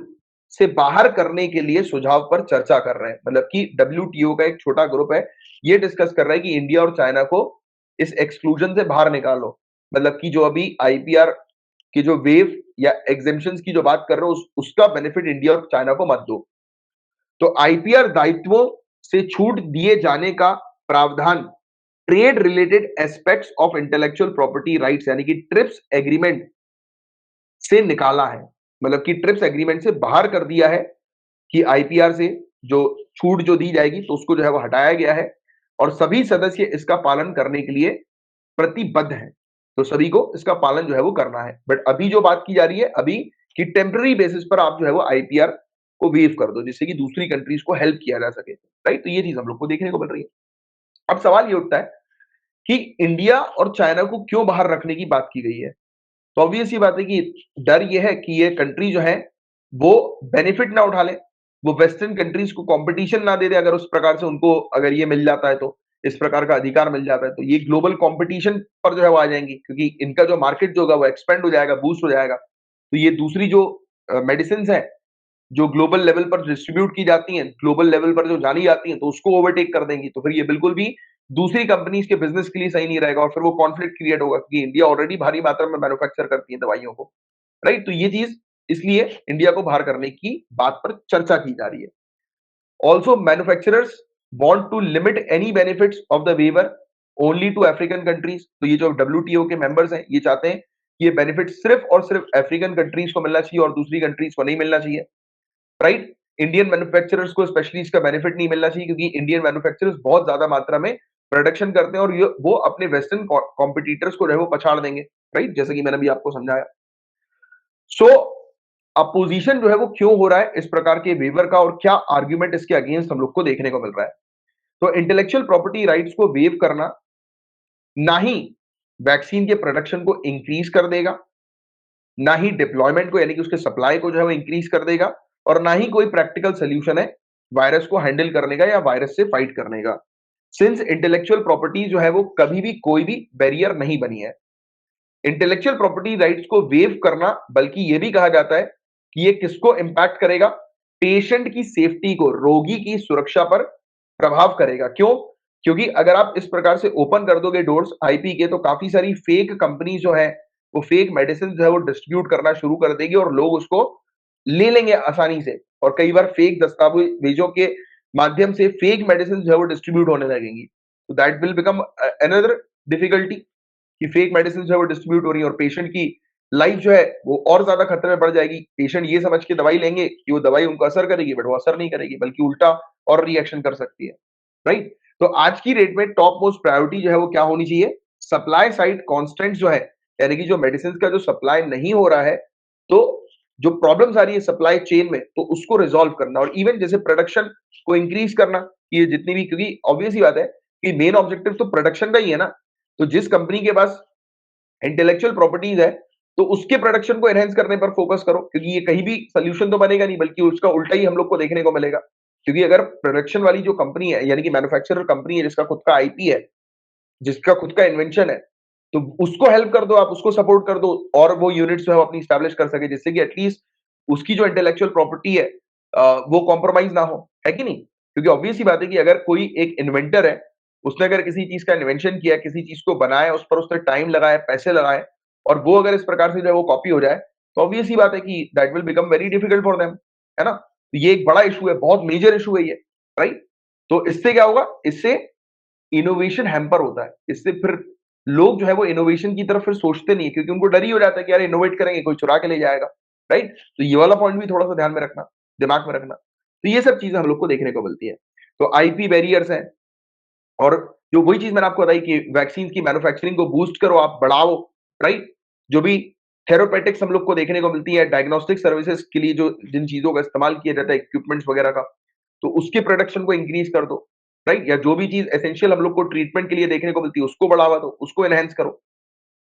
से बाहर करने के लिए सुझाव पर चर्चा कर रहे हैं। मतलब कि डब्ल्यूटीओ का एक छोटा ग्रुप है, ये डिस्कस कर रहा है कि इंडिया और चाइना को इस एक्सक्लूजन से बाहर निकालो। मतलब कि जो अभी आईपीआर की जो वेव या एग्जेम्पशंस की जो बात कर रहे हो उसका बेनिफिट इंडिया और चाइना को मत दो। तो आईपीआर दायित्वों से छूट दिए जाने का प्रावधान trade related aspects of intellectual property rights यानी कि ट्रिप्स एग्रीमेंट से निकाला है। मतलब कि ट्रिप्स एग्रीमेंट से बाहर कर दिया है कि आईपीआर से जो छूट जो दी जाएगी तो उसको जो है वो हटाया गया है और सभी सदस्य इसका पालन करने के लिए प्रतिबद्ध हैं। तो सभी को इसका पालन जो है वो करना है। बट अभी जो बात की जा रही है अभी कि टेम्पररी बेसिस पर आप जो है वो आईपीआर को वेव कर दो जिससे कि दूसरी कंट्रीज को हेल्प किया जा सके, राइट। तो ये चीज हम लोग को देखने को मिल रही है। अब सवाल ये उठता है कि इंडिया और चाइना को क्यों बाहर रखने की बात की गई है। तो ऑब्वियस ये बात है कि डर ये है कि ये कंट्री जो है वो बेनिफिट ना उठा ले, वो वेस्टर्न कंट्रीज को कंपटीशन ना दे दे। अगर उस प्रकार से उनको अगर ये मिल जाता है तो इस प्रकार का अधिकार मिल जाता है तो ये ग्लोबल कंपटीशन पर जो है वो आ जाएंगी, क्योंकि इनका जो मार्केट जो होगा वो एक्सपेंड हो जाएगा, बूस्ट हो जाएगा। तो ये दूसरी जो मेडिसिन है जो ग्लोबल लेवल पर डिस्ट्रीब्यूट की जाती हैं, ग्लोबल लेवल पर जो जानी जाती हैं, तो उसको ओवरटेक कर देंगी। तो फिर ये बिल्कुल भी दूसरी कंपनीज के बिजनेस के लिए सही नहीं रहेगा और फिर वो कॉन्फ्लिक्ट क्रिएट होगा, क्योंकि इंडिया ऑलरेडी भारी मात्रा में मैन्युफैक्चर करती है दवाइयों को, राइट। तो ये चीज इसलिए इंडिया को बाहर करने की बात पर चर्चा की जा रही है। Also manufacturers want to limit any benefits of the waiver only to African countries. तो ये जो डब्ल्यूटीओ के मेंबर्स हैं ये चाहते हैं कि ये बेनिफिट सिर्फ और सिर्फ अफ्रीकन कंट्रीज को मिलना चाहिए और दूसरी कंट्रीज को नहीं मिलना चाहिए, राइट। इंडियन मैन्युफैक्चरर्स को स्पेशली इसका बेनिफिट नहीं मिलना चाहिए, क्योंकि इंडियन मैन्युफैक्चरर्स बहुत ज्यादा मात्रा में प्रोडक्शन करते हैं और वो अपने वेस्टर्न कॉम्पिटिटर्स को जो है वो पछाड़ देंगे, राइट? जैसे कि मैंने अभी आपको समझाया। सो अपोजिशन जो है वो क्यों हो रहा है इस प्रकार के वेवर का, और क्या आर्ग्यूमेंट इसके अगेंस्ट हम लोग को देखने को मिल रहा है? तो इंटेलेक्चुअल प्रॉपर्टी राइट्स को वेव करना ना ही वैक्सीन के प्रोडक्शन को इंक्रीज कर देगा, ना ही डिप्लॉयमेंट को यानी कि उसके सप्लाई को जो है वो इंक्रीज कर देगा, और ना ही कोई प्रैक्टिकल सोल्यूशन है वायरस को हैंडल करने का या वायरस से फाइट करने का। सिंस इंटेलेक्चुअल प्रॉपर्टी जो है वो कभी भी कोई भी बैरियर नहीं बनी है। इंटेलेक्चुअल प्रॉपर्टी राइट्स को वेव करना, बल्कि यह भी कहा जाता है कि ये किसको इंपैक्ट करेगा? पेशेंट की सेफ्टी को, रोगी की सुरक्षा पर प्रभाव करेगा। क्यों? क्योंकि अगर आप इस प्रकार से ओपन कर दोगे डोर्स आईपी के, तो काफी सारी फेक कंपनी जो है वो फेक मेडिसिन जो है वो डिस्ट्रीब्यूट करना शुरू कर देगी और लोग उसको ले लेंगे आसानी से, और कई बार फेक दस्तावेजों के माध्यम से फेक मेडिसिन जो है वो डिस्ट्रीब्यूट होने लगेंगी। तो that will become another difficulty कि फेक मेडिसिन जो है वो डिस्ट्रीब्यूट हो रही है और पेशेंट की लाइफ जो है वो और ज्यादा खतरे में पड़ जाएगी। पेशेंट ये समझ के दवाई लेंगे कि वो दवाई उनको असर करेगी, बट वो असर नहीं करेगी, बल्कि उल्टा और रिएक्शन कर सकती है, राइट? तो आज की डेट में टॉप मोस्ट प्रायोरिटी जो है वो क्या होनी चाहिए? सप्लाई साइड कॉन्स्टेंट जो है, यानी कि जो मेडिसिन का जो सप्लाई नहीं हो रहा है, तो जो प्रॉब्लम्स आ रही है सप्लाई चेन में, तो उसको रिजॉल्व करना, और इवन जैसे प्रोडक्शन को इंक्रीज करना, ये जितनी भी, क्योंकि ऑब्वियस ही बात है कि मेन ऑब्जेक्टिव तो प्रोडक्शन का ही है ना। तो जिस कंपनी के पास इंटेलेक्चुअल प्रॉपर्टीज है, तो उसके प्रोडक्शन को एनहांस करने पर फोकस करो, क्योंकि ये कहीं भी सोल्यूशन तो बनेगा नहीं, बल्कि उसका उल्टा ही हम लोग को देखने को मिलेगा। क्योंकि अगर प्रोडक्शन वाली जो कंपनी है, यानी कि मैन्युफैक्चरर कंपनी है, जिसका खुद का आईपी है, जिसका खुद का इन्वेंशन है, तो उसको हेल्प कर दो, आप उसको सपोर्ट कर दो, और वो यूनिट्स जो है वो अपनी स्टैब्लिश कर सके, जिससे कि एटलीस्ट उसकी जो इंटेलेक्चुअल प्रॉपर्टी है वो कॉम्प्रोमाइज ना हो, है कि नहीं? क्योंकि ऑब्वियस ही बात है कि अगर कोई एक इन्वेंटर है, उसने अगर किसी चीज का इन्वेंशन किया, किसी चीज को बनाया, उस पर उसने टाइम लगाया, पैसे लगाए, और वो अगर इस प्रकार से जो है वो कॉपी हो जाए, तो ऑब्वियस ही बात है कि that will become very difficult for them, है ना? तो ये एक बड़ा इशू है, बहुत मेजर इशू है ये, राइट? तो इससे क्या होगा? इससे इनोवेशन हैम्पर होता है। इससे फिर लोग जो है वो इनोवेशन की तरफ फिर सोचते नहीं है, क्योंकि उनको डर ही हो जाता है कि यार इनोवेट करेंगे, कोई चुरा के ले जाएगा, राइट? तो ये वाला पॉइंट भी थोड़ा-सा ध्यान में रखना, दिमाग में रखना। तो ये सब चीज़ें हम लोग को देखने को मिलती है। तो आईपी बैरियर्स हैं, और जो वही चीज़ मैंने आपको बताई कि वैक्सीन की मैन्युफैक्चरिंग को बूस्ट करो, आप बढ़ाओ, राइट? जो भी थेरापेटिक्स हम लोग को देखने को मिलती है, डायग्नोस्टिक सर्विसेज के लिए जो जिन चीज़ों का इस्तेमाल किया जाता है, इक्विपमेंट्स वगैरह का, तो उसके प्रोडक्शन को इंक्रीज कर दो, राइट? या जो भी चीज़ एसेंशियल हम लोग को ट्रीटमेंट के लिए देखने को मिलती है, उसको बढ़ावा दो, उसको एनहांस करो,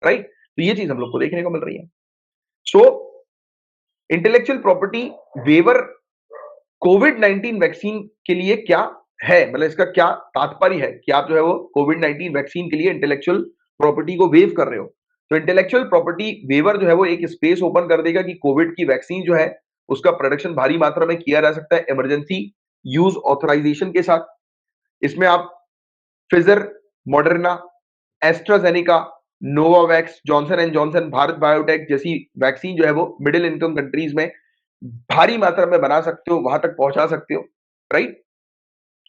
राइट? तो ये चीज़ हम लोग को देखने को मिल रही है। सो इंटेलेक्चुअल प्रॉपर्टी वेवर कोविड-19 वैक्सीन के लिए क्या है? मतलब इसका क्या तात्पर्य है कि आप जो है वो कोविड-19 वैक्सीन के लिए इंटेलेक्चुअल प्रॉपर्टी को वेव कर रहे हो। तो इंटेलेक्चुअल प्रॉपर्टी वेवर जो है वो एक स्पेस ओपन कर देगा कि कोविड की वैक्सीन जो है, उसका प्रोडक्शन भारी मात्रा में किया जा सकता है इमरजेंसी यूज ऑथराइजेशन के साथ। इसमें आप Pfizer, Moderna, AstraZeneca, Novavax, Johnson and Johnson, Bharat Biotech जैसी वैक्सीन जो है वो मिडिल इनकम कंट्रीज में भारी मात्रा में बना सकते हो, वहां तक पहुंचा सकते हो, राइट?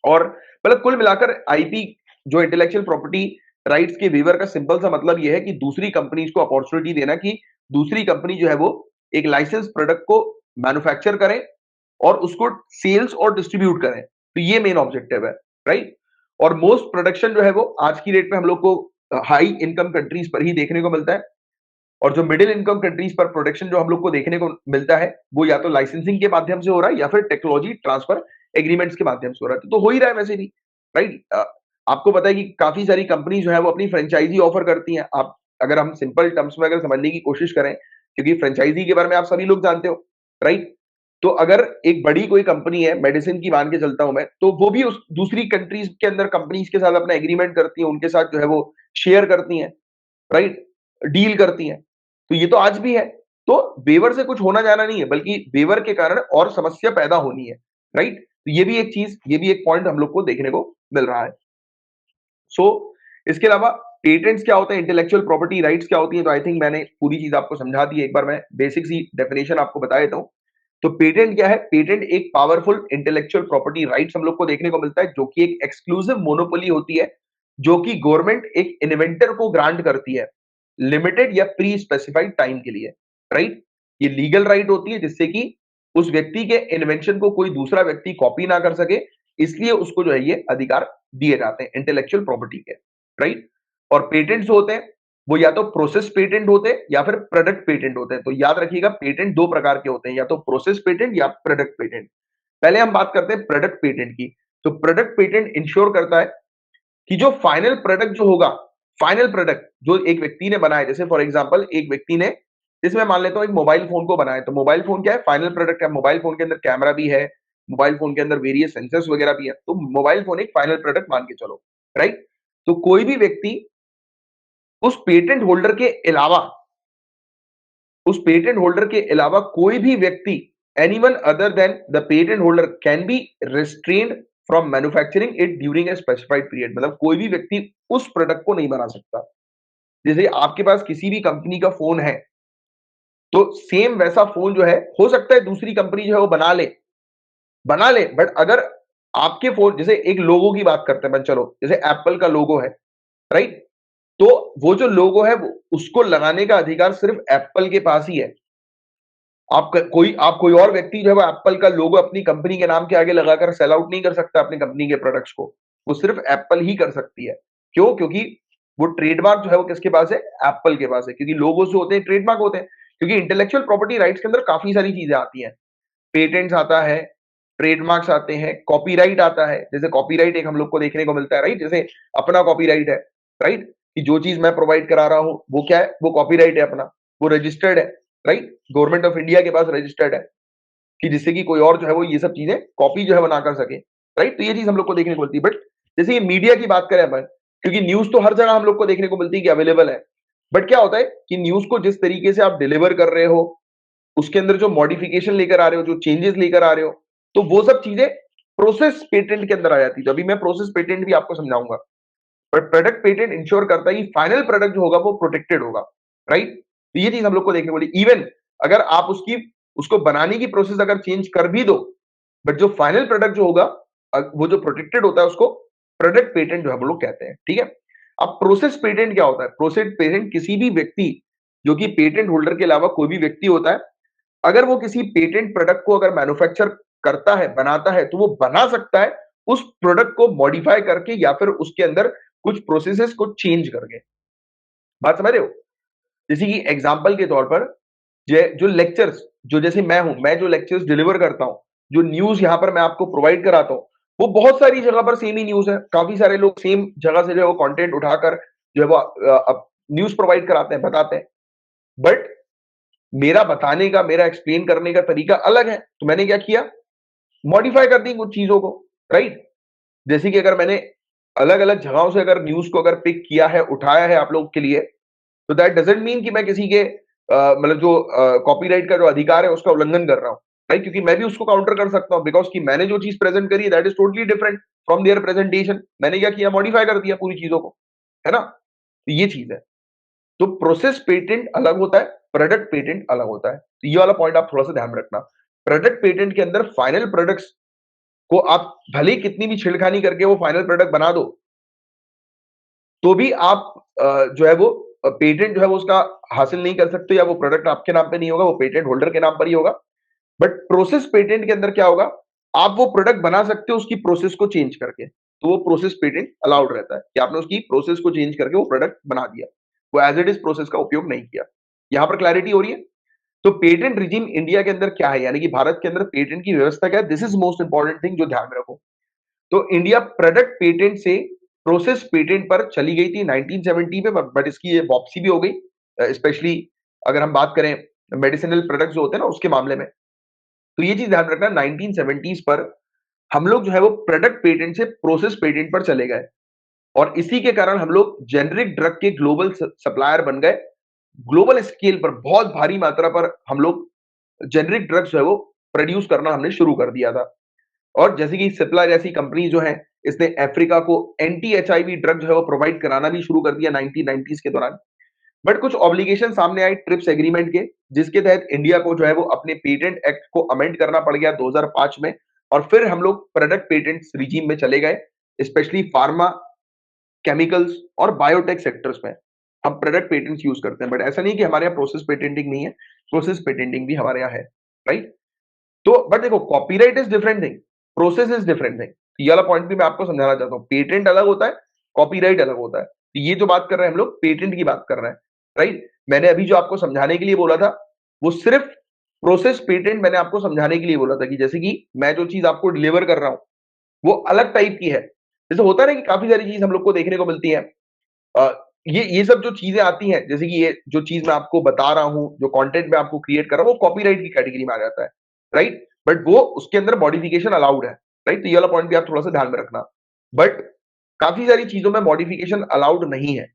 और मतलब कुल मिलाकर आईपी जो इंटेलेक्चुअल प्रॉपर्टी राइट्स के वेवर का सिंपल सा मतलब यह है कि दूसरी कंपनीज को अपॉर्चुनिटी देना कि दूसरी कंपनी जो है वो एक लाइसेंस प्रोडक्ट को मैन्युफैक्चर करें और उसको सेल्स और डिस्ट्रीब्यूट करें। तो ये मेन ऑब्जेक्टिव है, राइट? और मोस्ट प्रोडक्शन जो है वो आज की डेट में हम लोग को हाई इनकम कंट्रीज पर ही देखने को मिलता है, और जो मिडिल इनकम कंट्रीज पर प्रोडक्शन जो हम लोग को देखने को मिलता है, वो या तो लाइसेंसिंग के माध्यम से हो रहा है या फिर टेक्नोलॉजी ट्रांसफर एग्रीमेंट्स के माध्यम से हो रहा है। तो हो ही रहा है वैसे भी, राइट? आपको पता है कि काफी सारी कंपनी जो है वो अपनी फ्रेंचाइजी ऑफर करती हैं। आप अगर हम सिंपल टर्म्स में अगर समझने की कोशिश करें, क्योंकि फ्रेंचाइजी के बारे में आप सभी लोग जानते हो, राइट? तो अगर एक बड़ी कोई कंपनी है, मेडिसिन की मान के चलता हूं मैं, तो वो भी उस दूसरी कंट्रीज के अंदर कंपनीज के साथ अपना एग्रीमेंट करती है, उनके साथ जो है वो शेयर करती हैं, राइट? डील करती हैं। तो ये तो आज भी है। तो वेवर से कुछ होना जाना नहीं है, बल्कि वेवर के कारण और समस्या पैदा होनी है, राइट? तो ये भी एक चीज, ये भी एक पॉइंट हम लोग को देखने को मिल रहा है। सो इसके अलावा पेटेंट्स क्या होते हैं, इंटेलेक्चुअल प्रॉपर्टी राइट्स क्या होती है, तो आई थिंक मैंने पूरी चीज आपको समझा दी है। एक बार मैं बेसिक सी डेफिनेशन आपको बता देता हूं। तो पेटेंट क्या है? पेटेंट एक पावरफुल इंटेलेक्चुअल प्रॉपर्टी राइट्स हम लोग को देखने को मिलता है, जो कि एक एक्सक्लूसिव मोनोपोली होती है, जो कि गवर्नमेंट एक इन्वेंटर को ग्रांट करती है लिमिटेड या प्री स्पेसिफाइड टाइम के लिए, राइट? ये लीगल राइट होती है, जिससे कि उस व्यक्ति के इन्वेंशन को कोई दूसरा व्यक्ति कॉपी ना कर सके, इसलिए उसको जो है ये अधिकार दिए जाते हैं इंटेलेक्चुअल प्रॉपर्टी के, राइट। और पेटेंट्स होते हैं वो या तो प्रोसेस पेटेंट होते हैं या फिर प्रोडक्ट पेटेंट होते हैं। तो याद रखिएगा पेटेंट दो प्रकार के होते हैं, या तो प्रोसेस पेटेंट या प्रोडक्ट पेटेंट। पहले हम बात करते हैं प्रोडक्ट पेटेंट की। तो प्रोडक्ट पेटेंट इंश्योर करता है कि जो फाइनल प्रोडक्ट जो होगा, फाइनल प्रोडक्ट जो एक व्यक्ति ने बनाया, जैसे फॉर एग्जांपल एक व्यक्ति ने, इसमें मान लेता हूं एक मोबाइल फोन को बनाया, तो मोबाइल फोन क्या है, फाइनल प्रोडक्ट है। मोबाइल फोन के अंदर कैमरा भी है, मोबाइल फोन के अंदर वेरियस सेंसर्स वगैरह भी है, तो मोबाइल फोन एक फाइनल प्रोडक्ट मान के चलो, राइट। तो कोई भी व्यक्ति उस पेटेंट होल्डर के अलावा, उस पेटेंट होल्डर के अलावा कोई भी व्यक्ति, anyone other than the patent holder can be restrained from manufacturing it during a specified period. मतलब कोई भी व्यक्ति उस प्रोडक्ट को नहीं बना सकता। जैसे आपके पास किसी भी कंपनी का फोन है, तो सेम वैसा फोन जो है, हो सकता है दूसरी कंपनी जो है वो बना ले, बट अगर आपके फोन, जैसे एक लोगो की बात करते हैं, चलो जैसे एप्पल का लोगो है, राइट। तो वो जो लोगो है उसको लगाने का अधिकार सिर्फ एप्पल के पास ही है। आप कोई और व्यक्ति जो है वो एप्पल का लोगो अपनी कंपनी के नाम के आगे लगाकर सेल आउट नहीं कर सकता अपनी कंपनी के प्रोडक्ट्स को। वो सिर्फ एप्पल ही कर सकती है। क्यों? क्योंकि वो ट्रेडमार्क जो है वो किसके पास है, एप्पल के पास है। क्योंकि लोगोस जो होते हैं ट्रेडमार्क होते हैं। क्योंकि इंटेलेक्चुअल प्रॉपर्टी राइट्स के अंदर काफी सारी चीजें आती हैं। पेटेंट्स आता है, ट्रेडमार्क्स आते हैं, कॉपीराइट आता है। जैसे कॉपीराइट एक हम लोग को देखने को मिलता है, राइट। जैसे अपना कॉपीराइट है, राइट, कि जो चीज मैं प्रोवाइड करा रहा हूं वो क्या है, वो कॉपीराइट है अपना, वो रजिस्टर्ड है, राइट, गवर्नमेंट ऑफ इंडिया के पास रजिस्टर्ड है, कि जिससे कि कोई और जो है वो ये सब चीजें कॉपी जो है वो ना कर सके, राइट। तो ये चीज हम लोग को देखने को मिलती है। बट जैसे ये मीडिया की बात करें अपन, क्योंकि न्यूज तो हर जगह हम लोग को देखने को मिलती है कि अवेलेबल है, बट क्या होता है कि न्यूज को जिस तरीके से आप डिलीवर कर रहे हो, उसके अंदर जो मॉडिफिकेशन लेकर आ रहे हो, जो चेंजेस लेकर आ रहे हो, तो वो सब चीजें प्रोसेस पेटेंट के अंदर आ जाती है। अभी मैं प्रोसेस पेटेंट भी आपको समझाऊंगा। पर प्रोडक्ट पेटेंट इंश्योर करता है कि फाइनल प्रोडक्ट जो होगा वो प्रोटेक्टेड होगा, राइट। तो ये चीज हम लोग को देखने को मिली। इवन अगर आप उसको बनाने की प्रोसेस अगर चेंज कर भी दो, बट जो फाइनल प्रोडक्ट जो होगा वो जो प्रोटेक्टेड होता है उसको प्रोडक्ट पेटेंट जो है वो लोग कहते हैं, ठीक है। अब प्रोसेस पेटेंट क्या होता है? प्रोसेस पेटेंट किसी भी व्यक्ति, जो कि पेटेंट होल्डर के अलावा कोई भी व्यक्ति होता है, अगर वो किसी पेटेंट प्रोडक्ट को अगर मैन्युफैक्चर करता है, बनाता है, तो वो बना सकता है उस प्रोडक्ट को मॉडिफाई करके या फिर उसके अंदर कुछ प्रोसेसेस को चेंज करके। बात समझ रहे हो? जैसे कि एग्जांपल के तौर पर जो लेक्चर्स, जो जैसे मैं जो लेक्चर्स डिलीवर करता हूं, जो न्यूज यहां पर मैं आपको प्रोवाइड कराता हूं, वो बहुत सारी जगह पर सेम ही न्यूज है। काफी सारे लोग सेम जगह से जो है वो कंटेंट उठाकर जो है वो न्यूज प्रोवाइड कराते हैं, बताते हैं। बट मेरा बताने का, मेरा एक्सप्लेन करने का तरीका अलग है। तो मैंने क्या किया, मॉडिफाई कर दी कुछ चीजों को, राइट। जैसे कि अगर मैंने अलग अलग जगहों से अगर न्यूज को अगर पिक किया है, उठाया है आप लोग के लिए, तो दैट डजंट मीन कि मैं किसी के मतलब जो कॉपीराइट का जो अधिकार है उसका उल्लंघन कर रहा हूं, राइट। क्योंकि मैं भी उसको काउंटर कर सकता हूं, बिकॉज कि मैंने जो चीज प्रेजेंट करी that is totally different from their presentation. मैंने क्या किया, मॉडिफाई कर दिया पूरी चीजों को, है ना। तो ये चीज है। तो प्रोसेस पेटेंट अलग होता है, प्रोडक्ट पेटेंट अलग होता है। तो ये वाला पॉइंट आप थोड़ा सा ध्यान में रखना। प्रोडक्ट पेटेंट के अंदर फाइनल प्रोडक्ट्स को आप भले ही कितनी भी छेड़खानी करके वो फाइनल प्रोडक्ट बना दो, तो भी आप जो है वो पेटेंट जो है वो उसका हासिल नहीं कर सकते, या वो प्रोडक्ट आपके नाम पे नहीं होगा, वो पेटेंट होल्डर के नाम पर ही होगा। बट प्रोसेस पेटेंट के अंदर क्या होगा, आप वो प्रोडक्ट बना सकते हो उसकी प्रोसेस को चेंज करके। तो वो प्रोसेस पेटेंट अलाउड रहता है कि आपने उसकी प्रोसेस को चेंज करके वो प्रोडक्ट बना दिया, वो एज इट इज प्रोसेस का उपयोग नहीं किया। यहां पर क्लैरिटी हो रही है? तो पेटेंट रिजीम इंडिया के अंदर क्या है, यानी कि भारत के अंदर पेटेंट की व्यवस्था क्या है, this is most important thing जो ध्यान में रखो। तो इंडिया प्रोडक्ट पेटेंट से प्रोसेस पेटेंट पर चली गई थी 1970 में, बट इसकी ये वापसी भी हो गई, स्पेशली अगर हम बात करें मेडिसिनल प्रोडक्ट्स जो होते हैं ना उसके मामले में। तो ये चीज ध्यान रखना, 1970s पर हम लोग जो है वो प्रोडक्ट पेटेंट से प्रोसेस पेटेंट पर चले गए, और इसी के कारण हम लोग जेनरिक ड्रग के ग्लोबल सप्लायर बन गए। ग्लोबल स्केल पर बहुत भारी मात्रा पर हम लोग जेनरिक ड्रग्स जो है वो प्रोड्यूस करना हमने शुरू कर दिया था। और जैसे कि सिप्ला जैसी कंपनी जो है, इसने अफ्रीका को एंटी एचआईवी ड्रग जो है वो प्रोवाइड कराना भी शुरू कर दिया 1990s के दौरान। बट कुछ ऑब्लिगेशन सामने आए ट्रिप्स एग्रीमेंट के, जिसके तहत इंडिया को जो है वो अपने पेटेंट एक्ट को अमेंड करना पड़ गया 2005 में, और फिर हम लोग प्रोडक्ट पेटेंट्स रिजीम में चले गए। स्पेशली फार्मा, केमिकल्स और बायोटेक सेक्टर्स में हम प्रोडक्ट पेटेंट्स यूज करते हैं। बट ऐसा नहीं कि हमारे यहाँ प्रोसेस पेटेंटिंग नहीं है, प्रोसेस पेटेंटिंग भी हमारे यहाँ है, राइट। तो बट देखो copyright is different thing, process is different thing. ये वाला पॉइंट भी मैं आपको समझाना चाहता हूँ। पेटेंट अलग होता है, कॉपीराइट अलग होता है। तो ये जो बात कर रहे हैं हम लोग पेटेंट की बात कर रहे हैं, राइट। मैंने अभी जो आपको समझाने के लिए बोला था वो सिर्फ प्रोसेस पेटेंट मैंने आपको समझाने के लिए बोला था कि जैसे कि मैं जो चीज आपको डिलीवर कर रहा हूं वो अलग टाइप की है। जैसे होता है ना कि काफी सारी चीज हम लोग को देखने को मिलती है, अ, ये सब जो चीजें आती हैं, जैसे कि ये जो चीज मैं आपको बता रहा हूँ, जो कंटेंट मैं आपको क्रिएट कर रहा हूँ, वो कॉपीराइट की कैटेगरी में आ जाता है, राइट। बट वो उसके अंदर मॉडिफिकेशन अलाउड है, राइट। तो ये वाला पॉइंट भी आप थोड़ा सा ध्यान में रखना। बट काफी सारी चीजों में मॉडिफिकेशन अलाउड नहीं है,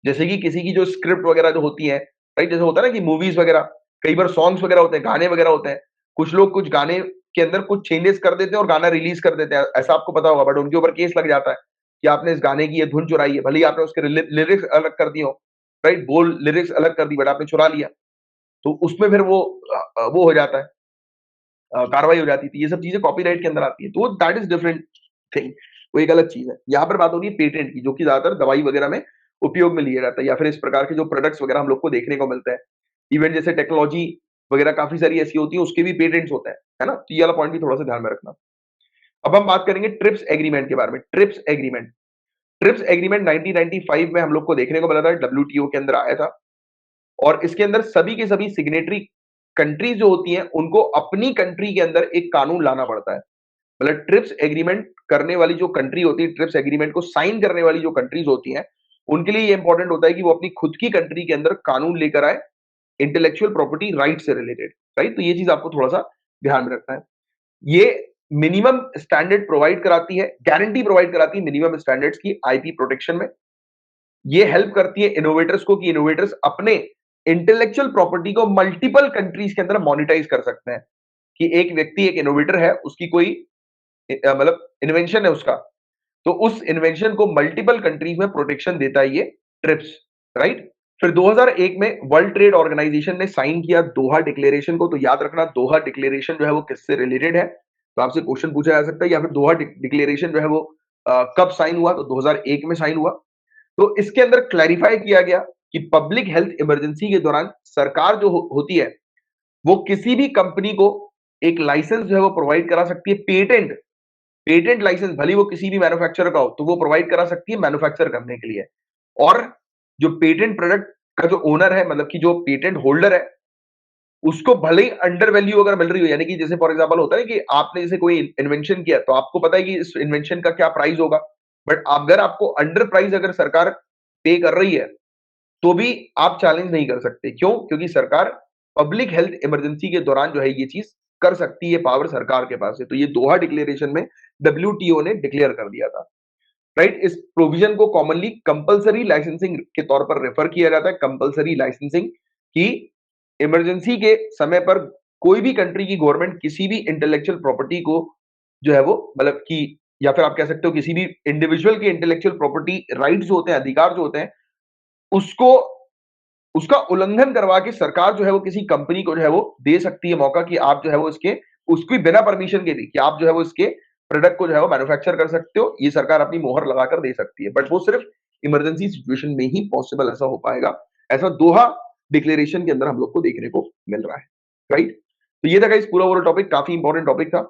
जैसे कि किसी की जो स्क्रिप्ट वगैरह जो होती है, राइट। जैसे होता है ना कि मूवीज वगैरह, कई बार सॉन्ग्स वगैरह होते हैं, गाने वगैरह होते हैं, कुछ लोग कुछ गाने के अंदर कुछ चेंजेस कर देते हैं और गाना रिलीज कर देते हैं, ऐसा आपको पता होगा। बट उनके ऊपर केस लग जाता है कि आपने इस गाने की ये धुन चुराई है, भले ही आपने उसके लिरिक्स अलग कर दिए हो, राइट, बोल लिरिक्स अलग कर दी, बट आपने चुरा लिया। तो उसमें फिर वो हो जाता है, कार्रवाई हो जाती थी। ये सब चीजें कॉपीराइट के अंदर आती है, तो दैट इज डिफरेंट थिंग, वो एक अलग चीज है। यहाँ पर बात हो रही है पेटेंट की, जो कि ज्यादातर दवाई वगैरह में उपयोग में लिया जाता है, या फिर इस प्रकार के जो प्रोडक्ट्स वगैरह हम लोग को देखने को मिलते हैं। इवन जैसे टेक्नोलॉजी वगैरह काफी सारी ऐसी होती है, उसके भी पेटेंट्स होते हैं, है ना। तो ये वाला पॉइंट भी थोड़ा सा ध्यान में रखना। अब हम बात करेंगे ट्रिप्स एग्रीमेंट के बारे में। ट्रिप्स एग्रीमेंट 1995 में हम लोग को देखने को मिला था, डब्ल्यूटीओ के अंदर आया था। और इसके अंदर सभी के सभी सिग्नेटरी कंट्रीज जो होती हैं उनको अपनी कंट्री के अंदर एक कानून लाना पड़ता है। मतलब ट्रिप्स एग्रीमेंट करने वाली जो कंट्री होती है, ट्रिप्स एग्रीमेंट को साइन करने वाली जो कंट्रीज होती हैं, उनके लिए ये इंपॉर्टेंट होता है कि वो अपनी खुद की कंट्री के अंदर कानून लेकर आए इंटेलेक्चुअल प्रॉपर्टी राइट से रिलेटेड, राइट। तो ये चीज आपको थोड़ा सा ध्यान में रखना है। ये मिनिमम स्टैंडर्ड प्रोवाइड कराती है, गारंटी प्रोवाइड कराती है मिनिमम स्टैंडर्ड्स की आईपी प्रोटेक्शन में। ये हेल्प करती है इनोवेटर्स को कि इनोवेटर्स अपने इंटेलेक्चुअल प्रॉपर्टी को मल्टीपल कंट्रीज के अंदर मोनिटाइज कर सकते हैं। कि एक व्यक्ति एक इनोवेटर है, उसकी कोई मतलब इन्वेंशन है उसका, तो उस इन्वेंशन को मल्टीपल कंट्रीज में प्रोटेक्शन देता है ये ट्रिप्स, राइट। फिर 2001 में वर्ल्ड ट्रेड ऑर्गेनाइजेशन ने साइन किया दोहा डिक्लेरेशन को। तो याद रखना दोहा डिक्लेरेशन जो है वो किससे रिलेटेड है, तो आपसे क्वेश्चन पूछा जा सकता है। या फिर दोहा डिक्लेरेशन जो है वो कब साइन हुआ, तो 2001 में साइन हुआ। तो इसके अंदर क्लैरिफाई किया गया कि पब्लिक हेल्थ इमरजेंसी के दौरान सरकार जो होती है वो किसी भी कंपनी को एक लाइसेंस जो है वो प्रोवाइड करा सकती है। पेटेंट लाइसेंस भले वो किसी भी मैन्युफैक्चरर का हो, तो वो प्रोवाइड करा सकती है मैन्युफैक्चर करने के लिए। और जो पेटेंट प्रोडक्ट का जो ओनर है, मतलब कि जो पेटेंट होल्डर है, उसको भले ही अंडर वैल्यू अगर मिल रही हो, यानी कि जैसे फॉर एग्जांपल होता है कि आपने जैसे कोई इन्वेंशन किया तो आपको पता है कि इस इन्वेंशन का क्या प्राइस होगा, बट अगर आपको अंडर प्राइस अगर सरकार पे कर रही है तो भी आप चैलेंज नहीं कर सकते। क्यों? क्योंकि सरकार पब्लिक हेल्थ इमरजेंसी के दौरान जो है ये चीज कर सकती है, पावर सरकार के पास है। तो ये दोहा डिक्लेरेशन में डब्ल्यूटीओ ने डिक्लेयर कर दिया था, राइट। इस प्रोविजन को कॉमनली कंपलसरी लाइसेंसिंग के तौर पर रेफर किया जाता है। कंपलसरी लाइसेंसिंग की इमरजेंसी के समय पर कोई भी कंट्री की गवर्नमेंट किसी भी इंटेलेक्चुअल प्रॉपर्टी को जो है वो मतलब कि, या फिर आप कह सकते हो किसी भी इंडिविजुअल के इंटेलेक्चुअल प्रॉपर्टी राइट्स जो होते हैं, अधिकार जो होते हैं, उसको उसका उल्लंघन करवा के सरकार जो है वो किसी कंपनी को जो है वो दे सकती है मौका कि आप जो है वो इसके उसकी बिना परमिशन के भी कि आप जो है वो इसके प्रोडक्ट को जो है वो मैन्युफैक्चर कर सकते हो। ये सरकार अपनी मोहर लगाकर दे सकती है, बट वो सिर्फ इमरजेंसी सिचुएशन में ही पॉसिबल ऐसा हो पाएगा। ऐसा दोहा डिक्लेरेशन के अंदर हम लोग को देखने को मिल रहा है, राइट। तो ये था गाइस पूरा ओवरऑल टॉपिक, काफी इंपॉर्टेंट टॉपिक था।